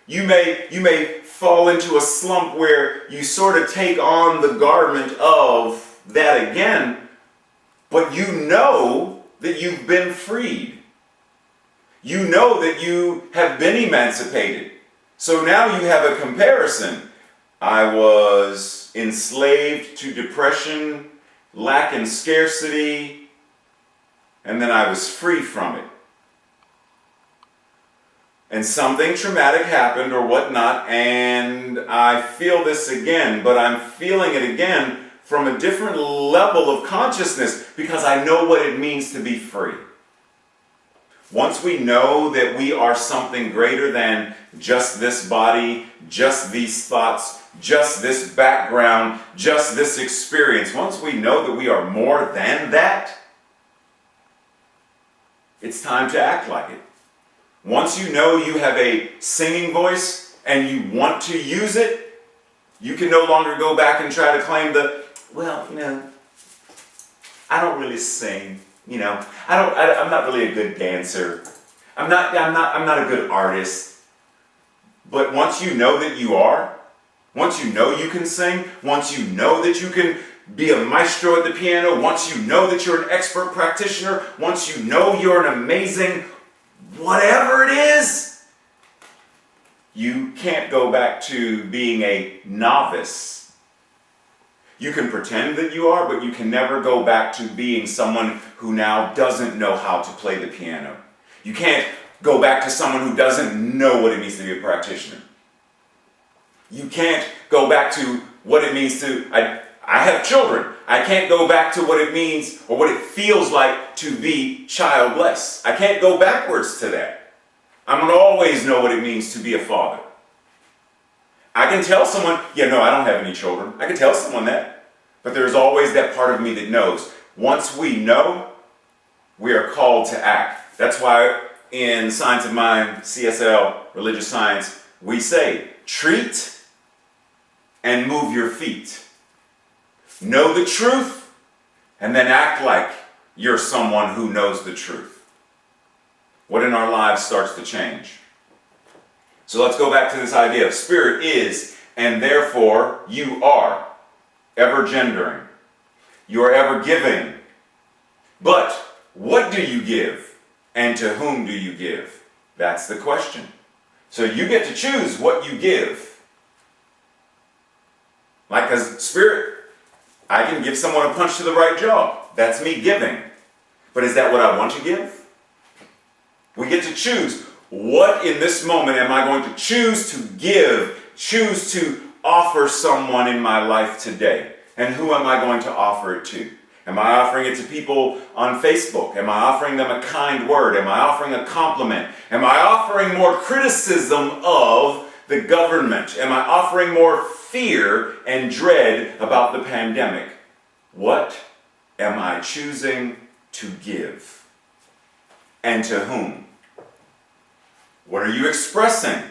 You may fall into a slump where you sort of take on the garment of that again, but you know that you've been freed. You know that you have been emancipated. So now you have a comparison. I was enslaved to depression, lack and scarcity, and then I was free from it. And something traumatic happened or whatnot, and I feel this again, but I'm feeling it again from a different level of consciousness because I know what it means to be free. Once we know that we are something greater than just this body, just these thoughts, just this background, just this experience, once we know that we are more than that, it's time to act like it. Once you know you have a singing voice and you want to use it, you can no longer go back and try to claim I don't really sing. I'm not really a good dancer. I'm not a good artist. But once you know that you are, once you know you can sing, once you know that you can be a maestro at the piano, once you know that you're an expert practitioner, once you know you're an amazing whatever it is, you can't go back to being a novice. You can pretend that you are, but you can never go back to being someone who now doesn't know how to play the piano. You can't go back to someone who doesn't know what it means to be a practitioner. You can't go back to what it means to, I have children. I can't go back to what it means or what it feels like to be childless. I can't go backwards to that. I'm going to always know what it means to be a father. I can tell someone, I don't have any children. I can tell someone that. But there's always that part of me that knows. Once we know, we are called to act. That's why in Science of Mind, CSL, religious science, we say, treat and move your feet. Know the truth, and then act like you're someone who knows the truth. What in our lives starts to change? So let's go back to this idea of spirit is, and therefore you are, ever gendering. You are ever giving. But what do you give, and to whom do you give? That's the question. So you get to choose what you give. Like as spirit, I can give someone a punch to the right jaw. That's me giving. But is that what I want to give? We get to choose. What in this moment am I going to choose to give, choose to offer someone in my life today? And who am I going to offer it to? Am I offering it to people on Facebook? Am I offering them a kind word? Am I offering a compliment? Am I offering more criticism of the government? Am I offering more fear and dread about the pandemic? What am I choosing to give? And to whom? What are you expressing?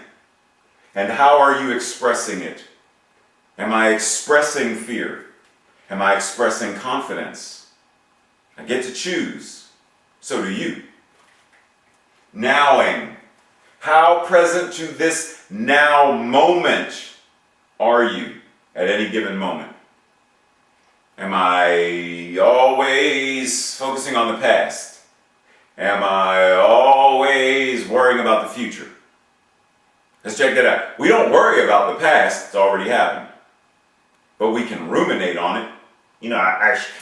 And how are you expressing it? Am I expressing fear? Am I expressing confidence? I get to choose. So do you. Nowing. How present to this now moment are you at any given moment? Am I always focusing on the past? Am I always worrying about the future? Let's check that out. We don't worry about the past, it's already happened. But we can ruminate on it.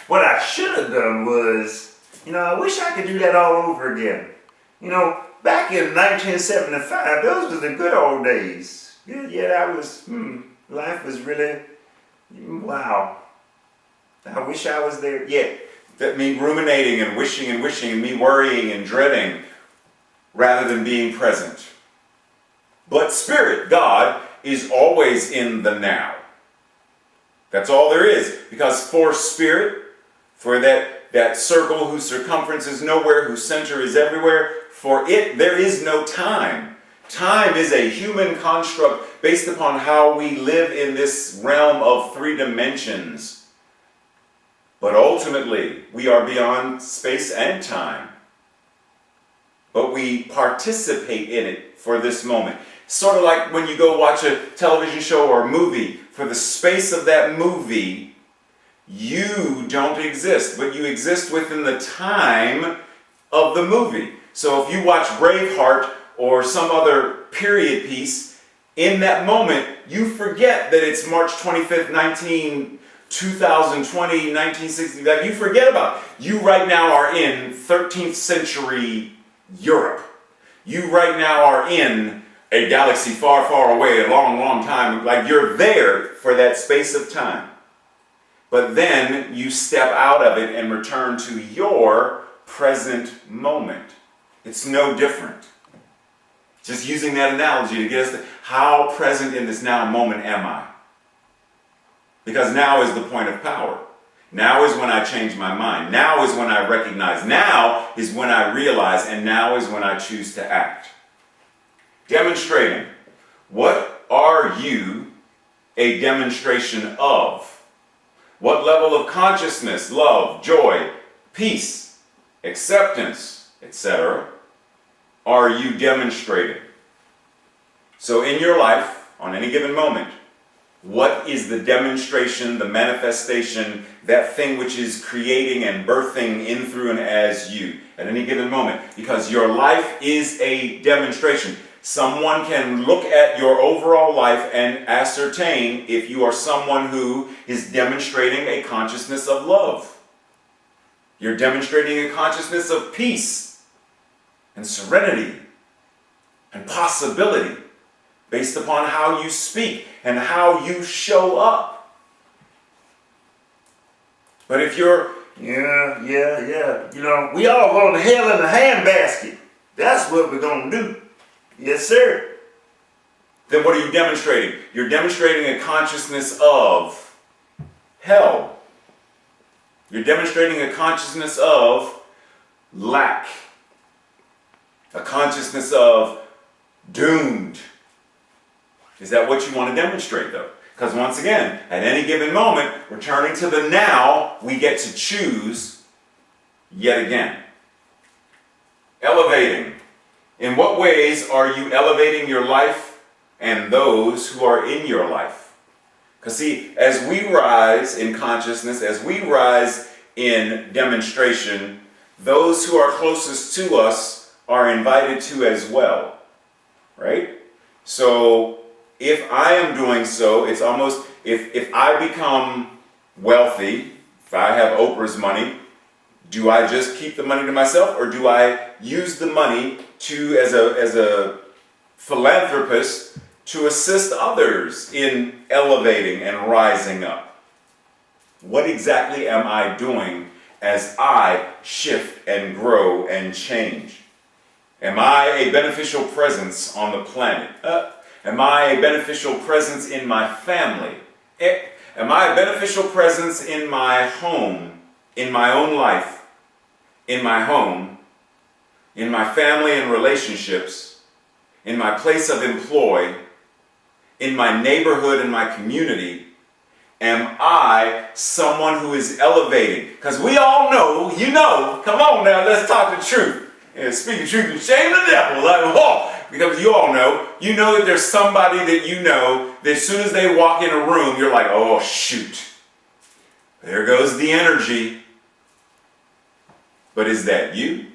What I should have done was, I wish I could do that all over again. back in 1975, those were the good old days. Yeah, that was, life was really, wow. I wish I was there. Yeah, that me ruminating and wishing and me worrying and dreading rather than being present. But Spirit, God, is always in the now. That's all there is. Because for Spirit, for that circle whose circumference is nowhere, whose center is everywhere, for it there is no time. Time is a human construct based upon how we live in this realm of 3 dimensions. But ultimately, we are beyond space and time. But we participate in it for this moment. Sort of like when you go watch a television show or a movie. For the space of that movie, you don't exist, but you exist within the time of the movie. So if you watch Braveheart or some other period piece, in that moment, you forget that it's March 25th, 2020, 1960. That you forget about. You right now are in 13th century Europe. You right now are in a galaxy far, far away, a long, long time. Like you're there for that space of time. But then you step out of it and return to your present moment. It's no different. Just using that analogy to get us to how present in this now moment am I? Because now is the point of power. Now is when I change my mind. Now is when I recognize. Now is when I realize. And now is when I choose to act. Demonstrating. What are you a demonstration of? What level of consciousness, love, joy, peace, acceptance, etc. are you demonstrating? So in your life, on any given moment, what is the demonstration, the manifestation, that thing which is creating and birthing in, through, and as you at any given moment? Because your life is a demonstration. Someone can look at your overall life and ascertain if you are someone who is demonstrating a consciousness of love. You're demonstrating a consciousness of peace and serenity and possibility based upon how you speak and how you show up. But if you're, Yeah. You know, we all going to hell in a handbasket. That's what we're going to do. Yes, sir. then what are you demonstrating? You're demonstrating a consciousness of hell. You're demonstrating a consciousness of lack. A consciousness of doomed. Is that what you want to demonstrate, though? Because once again, at any given moment, returning to the now, we get to choose yet again. Elevating. In what ways are you elevating your life and those who are in your life? Because see, as we rise in consciousness, as we rise in demonstration, those who are closest to us are invited to as well. Right? So, if I am doing so, it's almost, if I become wealthy, if I have Oprah's money, do I just keep the money to myself, or do I use the money to, as a philanthropist, to assist others in elevating and rising up? What exactly am I doing as I shift and grow and change? Am I a beneficial presence on the planet? Am I a beneficial presence in my family? Am I a beneficial presence in my home, in my own life, in my home, in my family and relationships, in my place of employ, in my neighborhood and my community? Am I someone who is elevating? Because we all know, come on now, let's talk the truth. And speak the truth and shame the devil. Because you all know that there's somebody that you know that as soon as they walk in a room, you're like, oh shoot, there goes the energy. But is that you?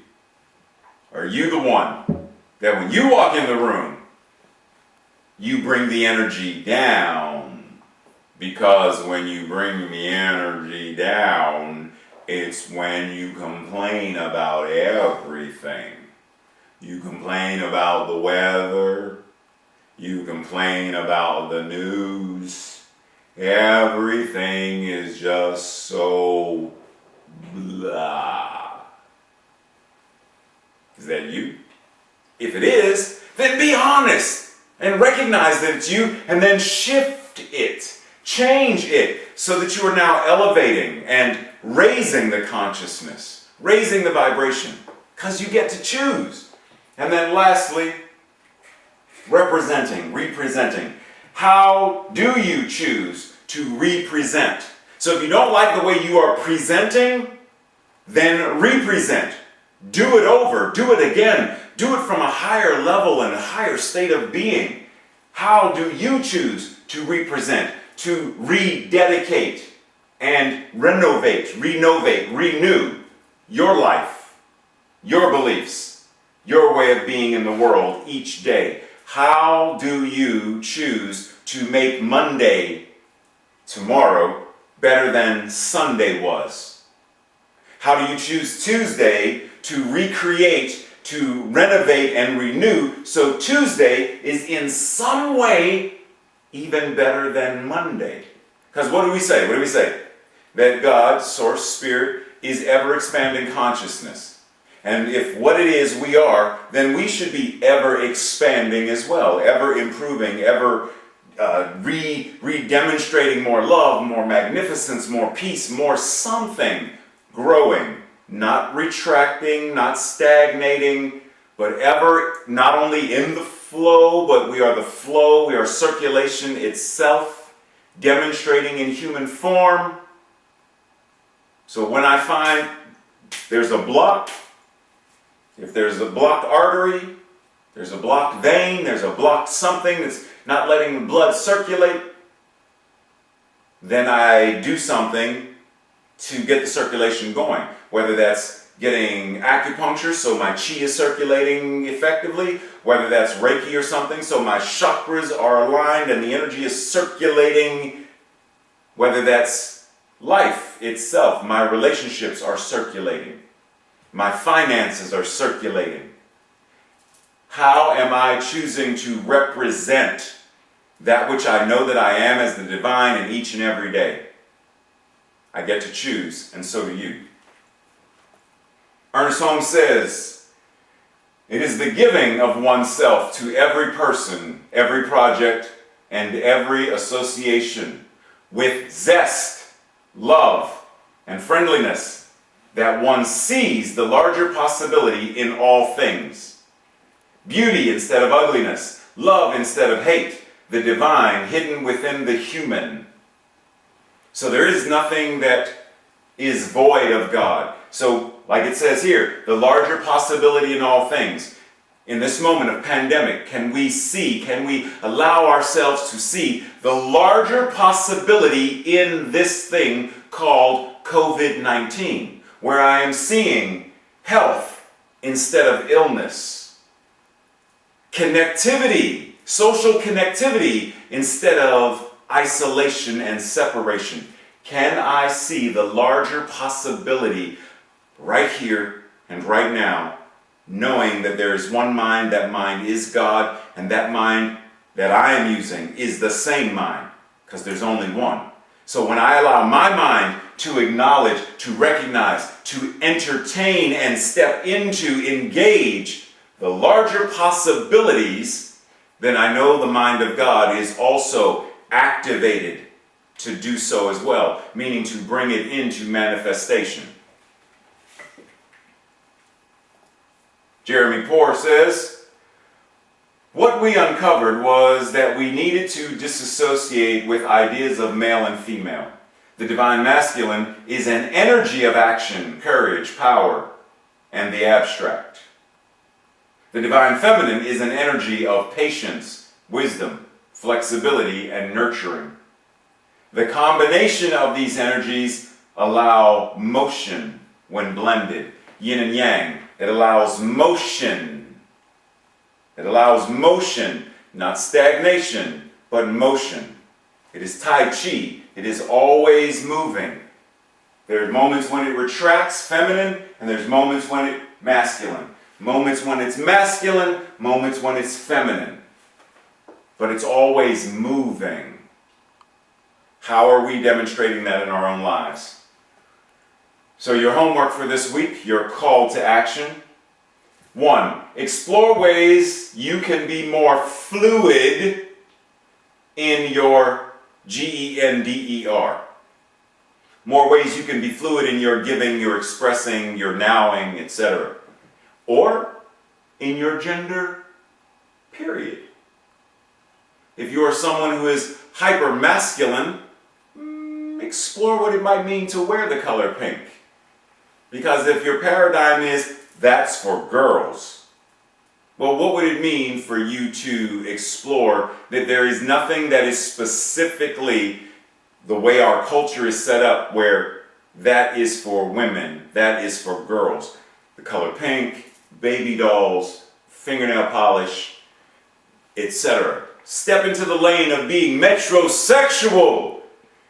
Are you the one that when you walk in the room, you bring the energy down? Because when you bring the energy down, it's when you complain about everything. You complain about the weather. You complain about the news. Everything is just so blah. Is that you? If it is, then be honest and recognize that it's you, and then shift it, change it, so that you are now elevating and raising the consciousness, raising the vibration, because you get to choose. And then lastly, representing. How do you choose to represent? So if you don't like the way you are presenting, then represent. Do it over, do it again, do it from a higher level and a higher state of being. How do you choose to represent, to rededicate and renovate, renew your life, your beliefs, your way of being in the world each day? How do you choose to make Monday, tomorrow, better than Sunday was? How do you choose Tuesday to recreate, to renovate and renew, so Tuesday is in some way even better than Monday? Because what do we say? That God, Source, Spirit, is ever expanding consciousness. And if what it is we are, then we should be ever expanding as well, ever improving, ever re-demonstrating more love, more magnificence, more peace, more something, growing, not retracting, not stagnating, but ever not only in the flow, but we are the flow, we are circulation itself, demonstrating in human form. So when I find there's a block, if there's a blocked artery, there's a blocked vein, there's a blocked something that's not letting the blood circulate, then I do something to get the circulation going. Whether that's getting acupuncture so my chi is circulating effectively, whether that's Reiki or something so my chakras are aligned and the energy is circulating, whether that's life itself, my relationships are circulating. My finances are circulating. How am I choosing to represent that which I know that I am as the divine in each and every day? I get to choose, and so do you. Ernest Holmes says, "It is the giving of oneself to every person, every project, and every association with zest, love, and friendliness that one sees the larger possibility in all things. Beauty instead of ugliness, love instead of hate, the divine hidden within the human." So there is nothing that is void of God. So, like it says here, the larger possibility in all things. In this moment of pandemic, can we allow ourselves to see the larger possibility in this thing called COVID-19? Where I am seeing health instead of illness. Connectivity, social connectivity instead of isolation and separation. Can I see the larger possibility right here and right now, knowing that there is one mind, that mind is God, and that mind that I am using is the same mind, because there's only one. So when I allow my mind to acknowledge, to recognize, to entertain and step into, engage the larger possibilities, then I know the mind of God is also activated to do so as well, meaning to bring it into manifestation. Jeremy Poore says, "What we uncovered was that we needed to disassociate with ideas of male and female. The divine masculine is an energy of action, courage, power, and the abstract. The divine feminine is an energy of patience, wisdom, flexibility, and nurturing. The combination of these energies allow motion when blended, yin and yang. It allows motion. It allows motion, not stagnation, but motion. It is Tai Chi. It is always moving. There are moments when it retracts, feminine, and there's moments when it masculine. moments when it's masculine, moments when it's feminine. But it's always moving. How are we demonstrating that in our own lives? So your homework for this week, your call to action. 1, explore ways you can be more fluid in your G-E.N.D.E.R. More ways you can be fluid in your giving, your expressing, your nowing, etc. Or in your gender, period. If you are someone who is hyper-masculine, explore what it might mean to wear the color pink. Because if your paradigm is, that's for girls, well, what would it mean for you to explore that there is nothing that is specifically the way our culture is set up where that is for women, that is for girls. The color pink, baby dolls, fingernail polish, etc. Step into the lane of being metrosexual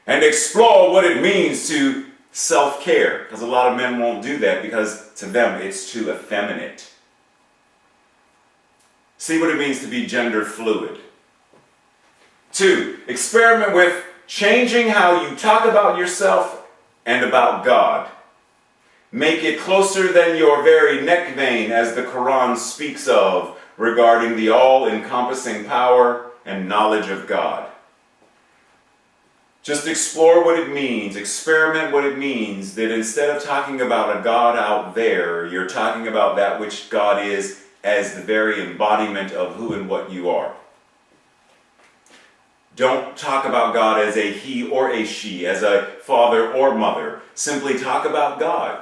and explore what it means to self-care. Because a lot of men won't do that because to them it's too effeminate. See what it means to be gender fluid. 2, experiment with changing how you talk about yourself and about God. Make it closer than your very neck vein, as the Quran speaks of, regarding the all-encompassing power and knowledge of God. Just explore what it means, experiment what it means, that instead of talking about a God out there, you're talking about that which God is as the very embodiment of who and what you are. Don't talk about God as a he or a she, as a father or mother. Simply talk about God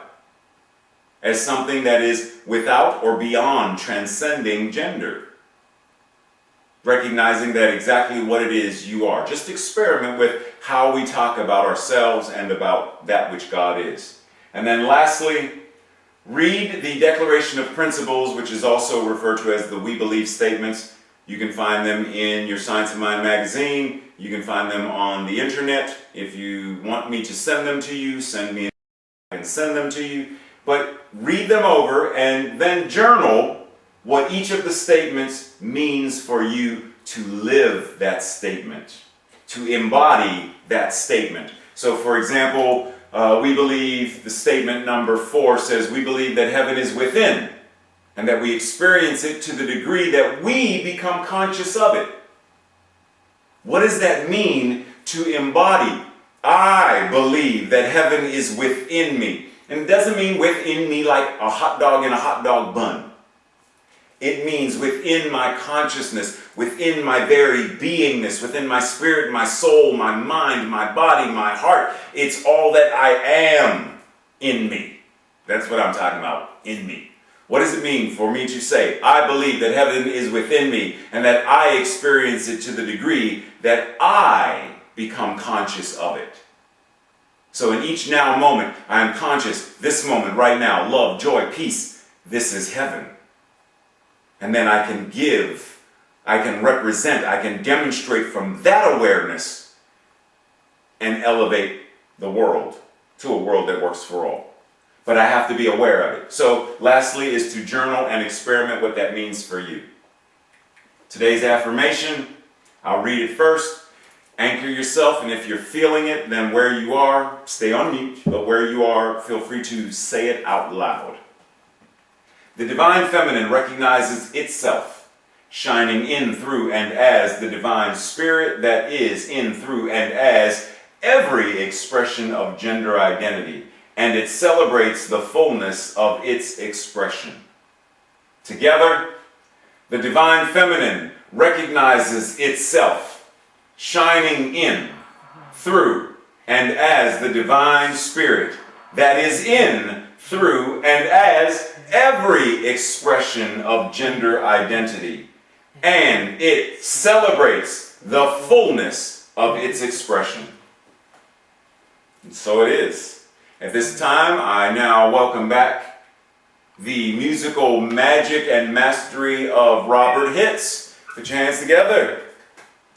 as something that is without or beyond transcending gender. Recognizing that exactly what it is you are. Just experiment with how we talk about ourselves and about that which God is. And then lastly, read the Declaration of Principles, which is also referred to as the We Believe Statements. You can find them in your Science of Mind magazine. You can find them on the internet. If you want me to send them to you, send me I can send them to you. But read them over and then journal what each of the statements means for you to live that statement, to embody that statement. So for example, we believe the statement number 4 says, we believe that heaven is within and that we experience it to the degree that we become conscious of it. What does that mean to embody? I believe that heaven is within me. And it doesn't mean within me like a hot dog in a hot dog bun. It means within my consciousness, within my very beingness, within my spirit, my soul, my mind, my body, my heart. It's all that I am in me. That's what I'm talking about, in me. What does it mean for me to say, I believe that heaven is within me and that I experience it to the degree that I become conscious of it? So in each now moment, I am conscious, this moment, right now, love, joy, peace, this is heaven. And then I can give, I can represent, I can demonstrate from that awareness and elevate the world to a world that works for all. But I have to be aware of it. So lastly is to journal and experiment what that means for you. Today's affirmation, I'll read it first. Anchor yourself, and if you're feeling it, then where you are, stay on mute, but where you are, feel free to say it out loud. The Divine Feminine recognizes itself, shining in, through, and as the Divine Spirit that is in, through, and as every expression of gender identity, and it celebrates the fullness of its expression. Together, the Divine Feminine recognizes itself, shining in, through, and as the Divine Spirit that is in, through, and as every expression of gender identity, and it celebrates the fullness of its expression. And so it is. At this time, I now welcome back the musical magic and mastery of Robert Hitz. Put your hands together.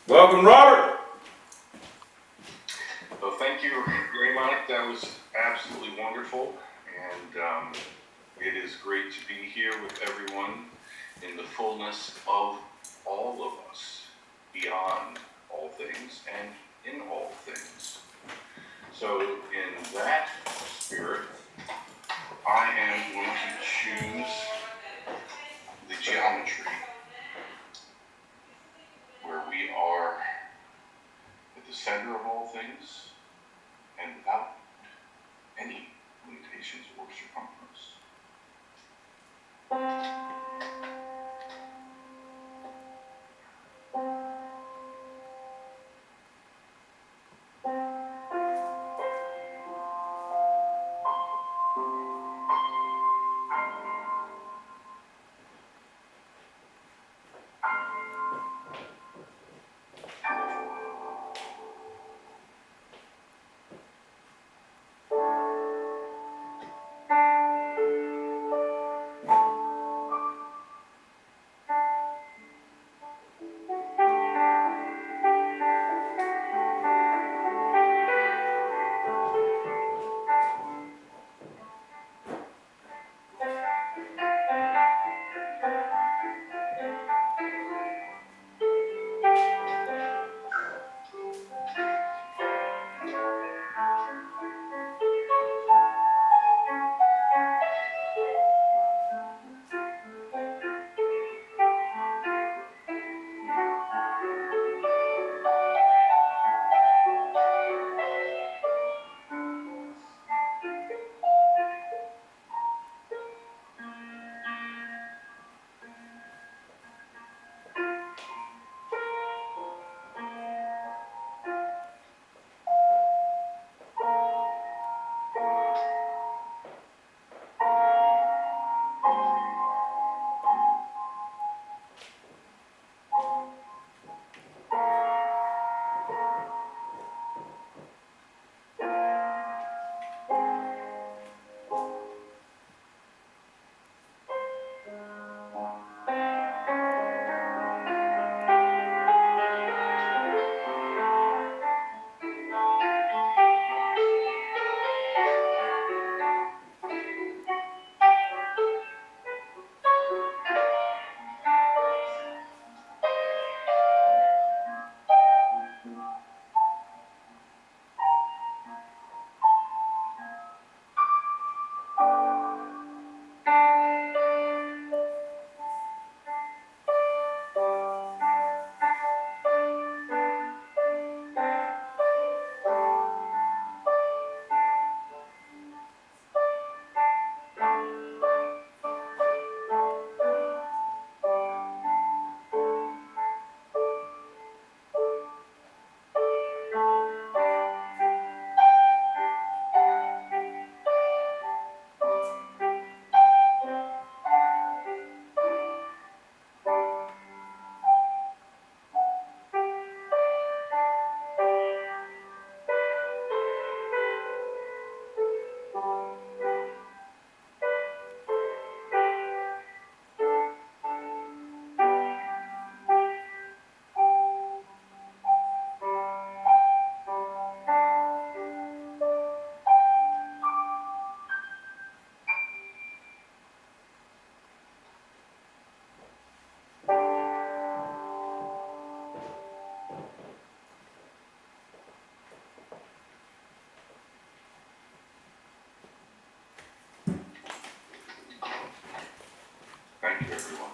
Welcome, Robert. Well, thank you, Raymont. That was absolutely wonderful. And It is great to be here with everyone in the fullness of all of us, beyond all things and in all things. So in that spirit, I am going to choose the geometry where we are at the center of all things and without any limitations or circumference. Thank you, everyone.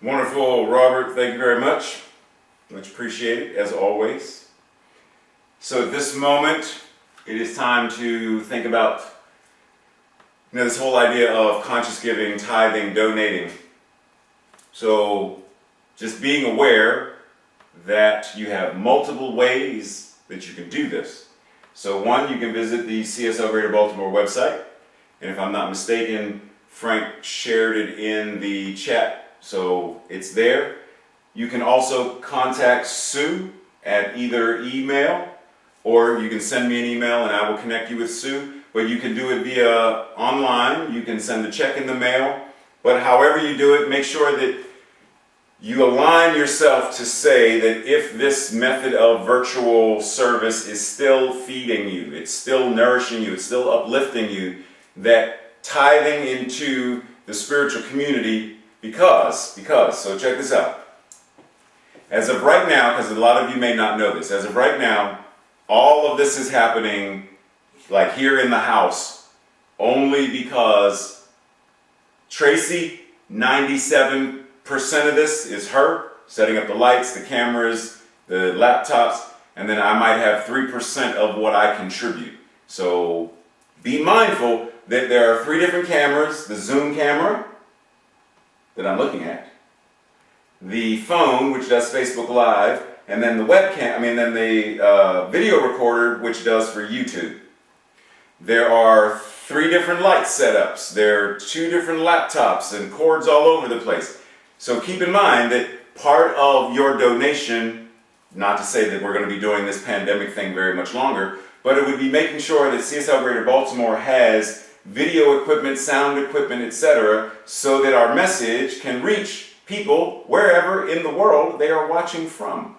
Wonderful, Robert. Thank you very much. Much appreciated, as always. So at this moment, it is time to think about, this whole idea of conscious giving, tithing, donating. So just being aware that you have multiple ways that you can do this. So one, you can visit the CSL Greater Baltimore website, and if I'm not mistaken, Frank shared it in the chat, so it's there. You can also contact Sue at either email, or you can send me an email and I will connect you with Sue, but you can do it via online, you can send a check in the mail, but however you do it, make sure that you align yourself to say that if this method of virtual service is still feeding you, it's still nourishing you, it's still uplifting you, that tithing into the spiritual community because, so check this out. As of right now, because a lot of you may not know this, as of right now, all of this is happening like here in the house only because Tracy, 97% of this is her, setting up the lights, the cameras, the laptops, and then I might have 3% of what I contribute. So be mindful that there are 3 different cameras: the Zoom camera that I'm looking at, the phone, which does Facebook Live, and then the webcam, then the video recorder, which does for YouTube. There are 3 different light setups. There are 2 different laptops and cords all over the place. So keep in mind that part of your donation, not to say that we're going to be doing this pandemic thing very much longer, but it would be making sure that CSL Greater Baltimore has video equipment, sound equipment, etc., so that our message can reach people wherever in the world they are watching from.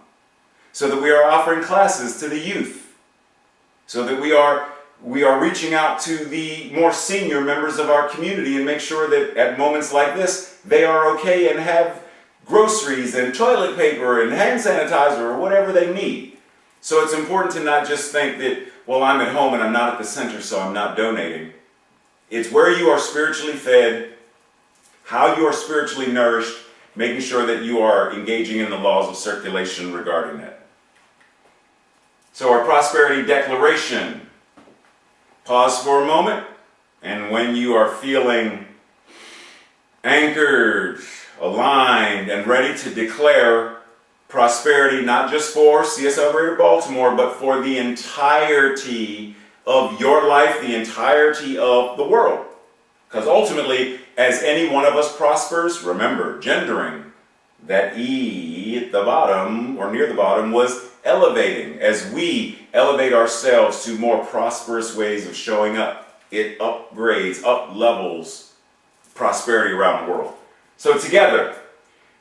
So that we are offering classes to the youth. So that we are reaching out to the more senior members of our community and make sure that at moments like this, they are okay and have groceries and toilet paper and hand sanitizer or whatever they need. So it's important to not just think that, well, I'm at home and I'm not at the center, so I'm not donating. It's where you are spiritually fed, how you are spiritually nourished, making sure that you are engaging in the laws of circulation regarding that. So our prosperity declaration. Pause for a moment, and when you are feeling anchored, aligned, and ready to declare prosperity, not just for CSL Greater Baltimore, but for the entirety of your life, the entirety of the world. Because ultimately, as any one of us prospers, remember, gendering, that E at the bottom, or near the bottom, was elevating. As we elevate ourselves to more prosperous ways of showing up, it upgrades, up-levels prosperity around the world. So together,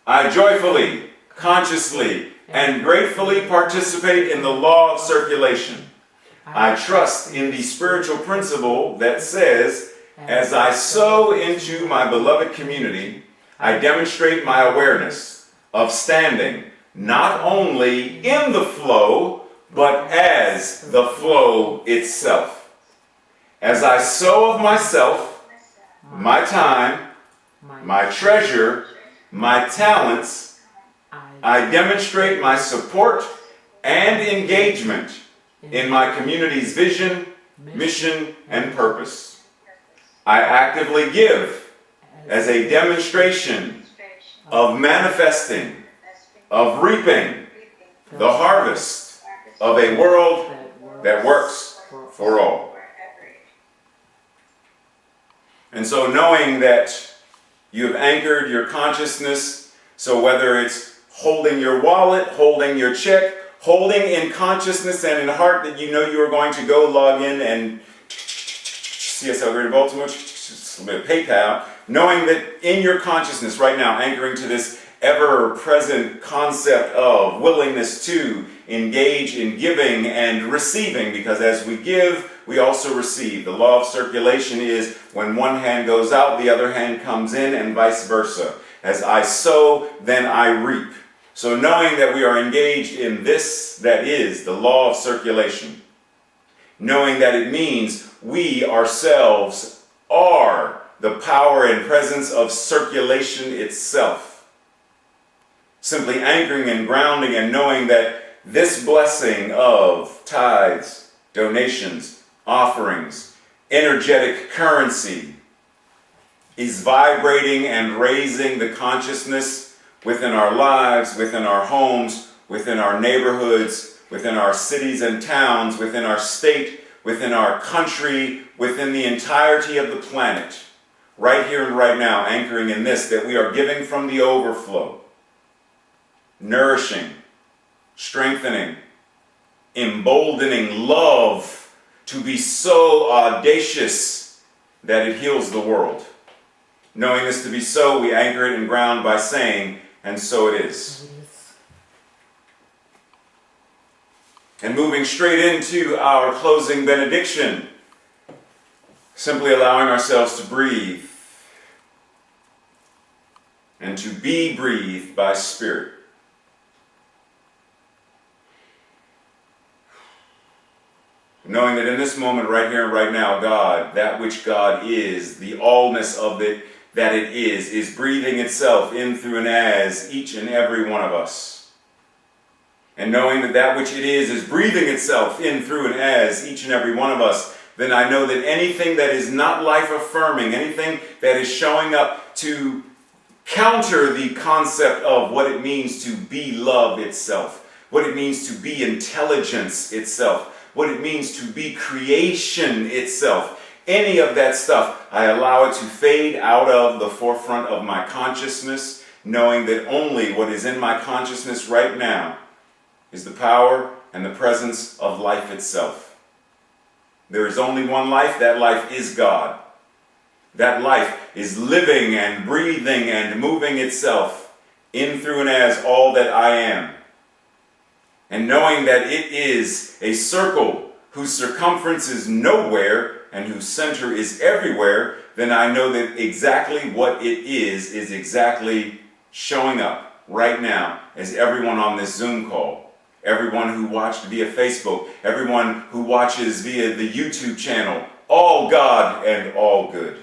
I joyfully, consciously, and gratefully participate in the law of circulation. I trust in the spiritual principle that says, as I sow into my beloved community, I demonstrate my awareness of standing not only in the flow, but as the flow itself. As I sow of myself, my time, my treasure, my talents, I demonstrate my support and engagement in my community's vision, mission, and purpose. I actively give as a demonstration of manifesting, of reaping the harvest of a world that works for all. And so knowing that you have anchored your consciousness, so whether it's holding your wallet, holding your check, holding in consciousness and in heart that you know you are going to go log in and CSL Greater Baltimore, PayPal, knowing that in your consciousness right now, anchoring to this ever-present concept of willingness to engage in giving and receiving, because as we give, we also receive. The law of circulation is when one hand goes out, the other hand comes in, and vice versa. As I sow, then I reap. So knowing that we are engaged in this, that is the law of circulation, knowing that it means we ourselves are the power and presence of circulation itself. Simply anchoring and grounding and knowing that this blessing of tithes, donations, offerings, energetic currency is vibrating and raising the consciousness within our lives, within our homes, within our neighborhoods, within our cities and towns, within our state, within our country, within the entirety of the planet, right here and right now, anchoring in this, that we are giving from the overflow, nourishing, strengthening, emboldening love to be so audacious that it heals the world. Knowing this to be so, we anchor it and ground by saying, and so it is. And moving straight into our closing benediction, simply allowing ourselves to breathe and to be breathed by Spirit. Knowing that in this moment, right here and right now, God, that which God is, the allness of it that it is breathing itself in, through, and as each and every one of us. And knowing that that which it is breathing itself in, through, and as each and every one of us, then I know that anything that is not life-affirming, anything that is showing up to counter the concept of what it means to be love itself, what it means to be intelligence itself, what it means to be creation itself. Any of that stuff, I allow it to fade out of the forefront of my consciousness, knowing that only what is in my consciousness right now is the power and the presence of life itself. There is only one life. That life is God. That life is living and breathing and moving itself in, through, and as all that I am. And knowing that it is a circle whose circumference is nowhere and whose center is everywhere, then I know that exactly what it is exactly showing up right now as everyone on this Zoom call, everyone who watched via Facebook, everyone who watches via the YouTube channel, all God and all good.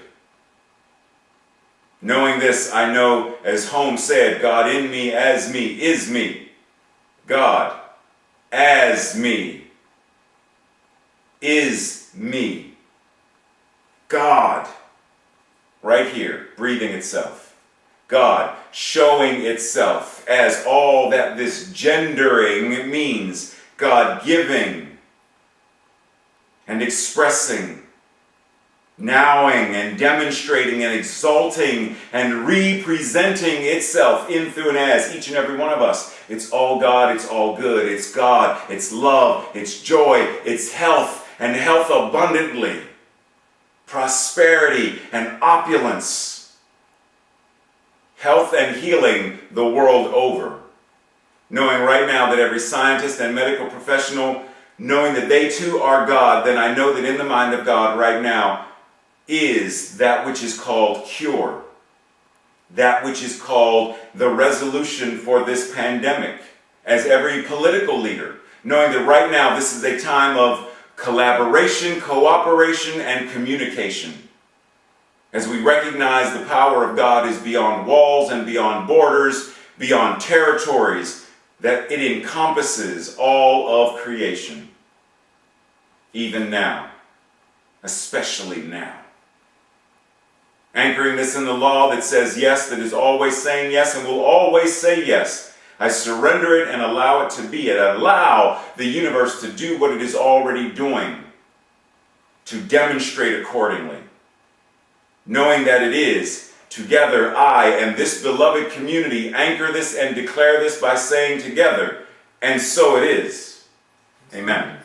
Knowing this, I know, as Holmes said, God in me, as me, is me. God as me, is me. God, right here, breathing itself. God showing itself as all that this gendering means. God giving and expressing, nowing and demonstrating and exalting and representing itself in, through, and as each and every one of us. It's all God, it's all good, it's God, it's love, it's joy, it's health, and health abundantly, prosperity and opulence, health and healing the world over. Knowing right now that every scientist and medical professional, knowing that they too are God, then I know that in the mind of God right now is that which is called cure, that which is called the resolution for this pandemic. As every political leader, knowing that right now this is a time of collaboration, cooperation, and communication. As we recognize the power of God is beyond walls and beyond borders, beyond territories, that it encompasses all of creation. Even now, especially now. Anchoring this in the law that says yes, that is always saying yes and will always say yes. I surrender it and allow it to be. And allow the universe to do what it is already doing, to demonstrate accordingly. Knowing that it is, together I and this beloved community anchor this and declare this by saying together, and so it is. Amen.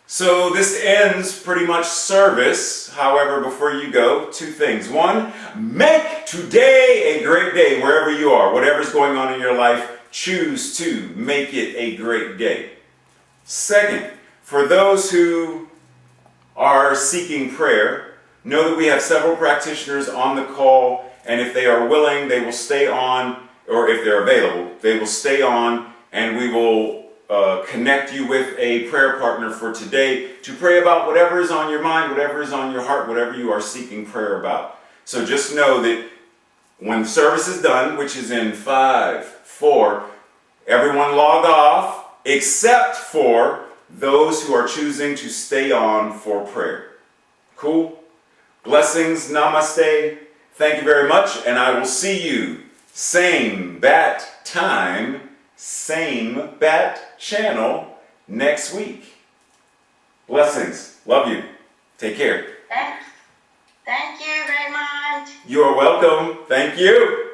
So this ends pretty much service. However, before you go, two things. One, make today a great day wherever you are. Whatever's going on in your life, choose to make it a great day. Second, for those who are seeking prayer, know that we have several practitioners on the call, and if they are willing, they will stay on, or if they're available, they will stay on, and we will connect you with a prayer partner for today to pray about whatever is on your mind, whatever is on your heart, whatever you are seeking prayer about. So just know that when service is done, which is in 5, 4, everyone log off except for those who are choosing to stay on for prayer. Cool? Blessings, namaste, Thank you very much, and I will see you same bat time, same bat channel next week. Blessings. Love you. Take care. Thank you, Raymond. You are welcome. Thank you.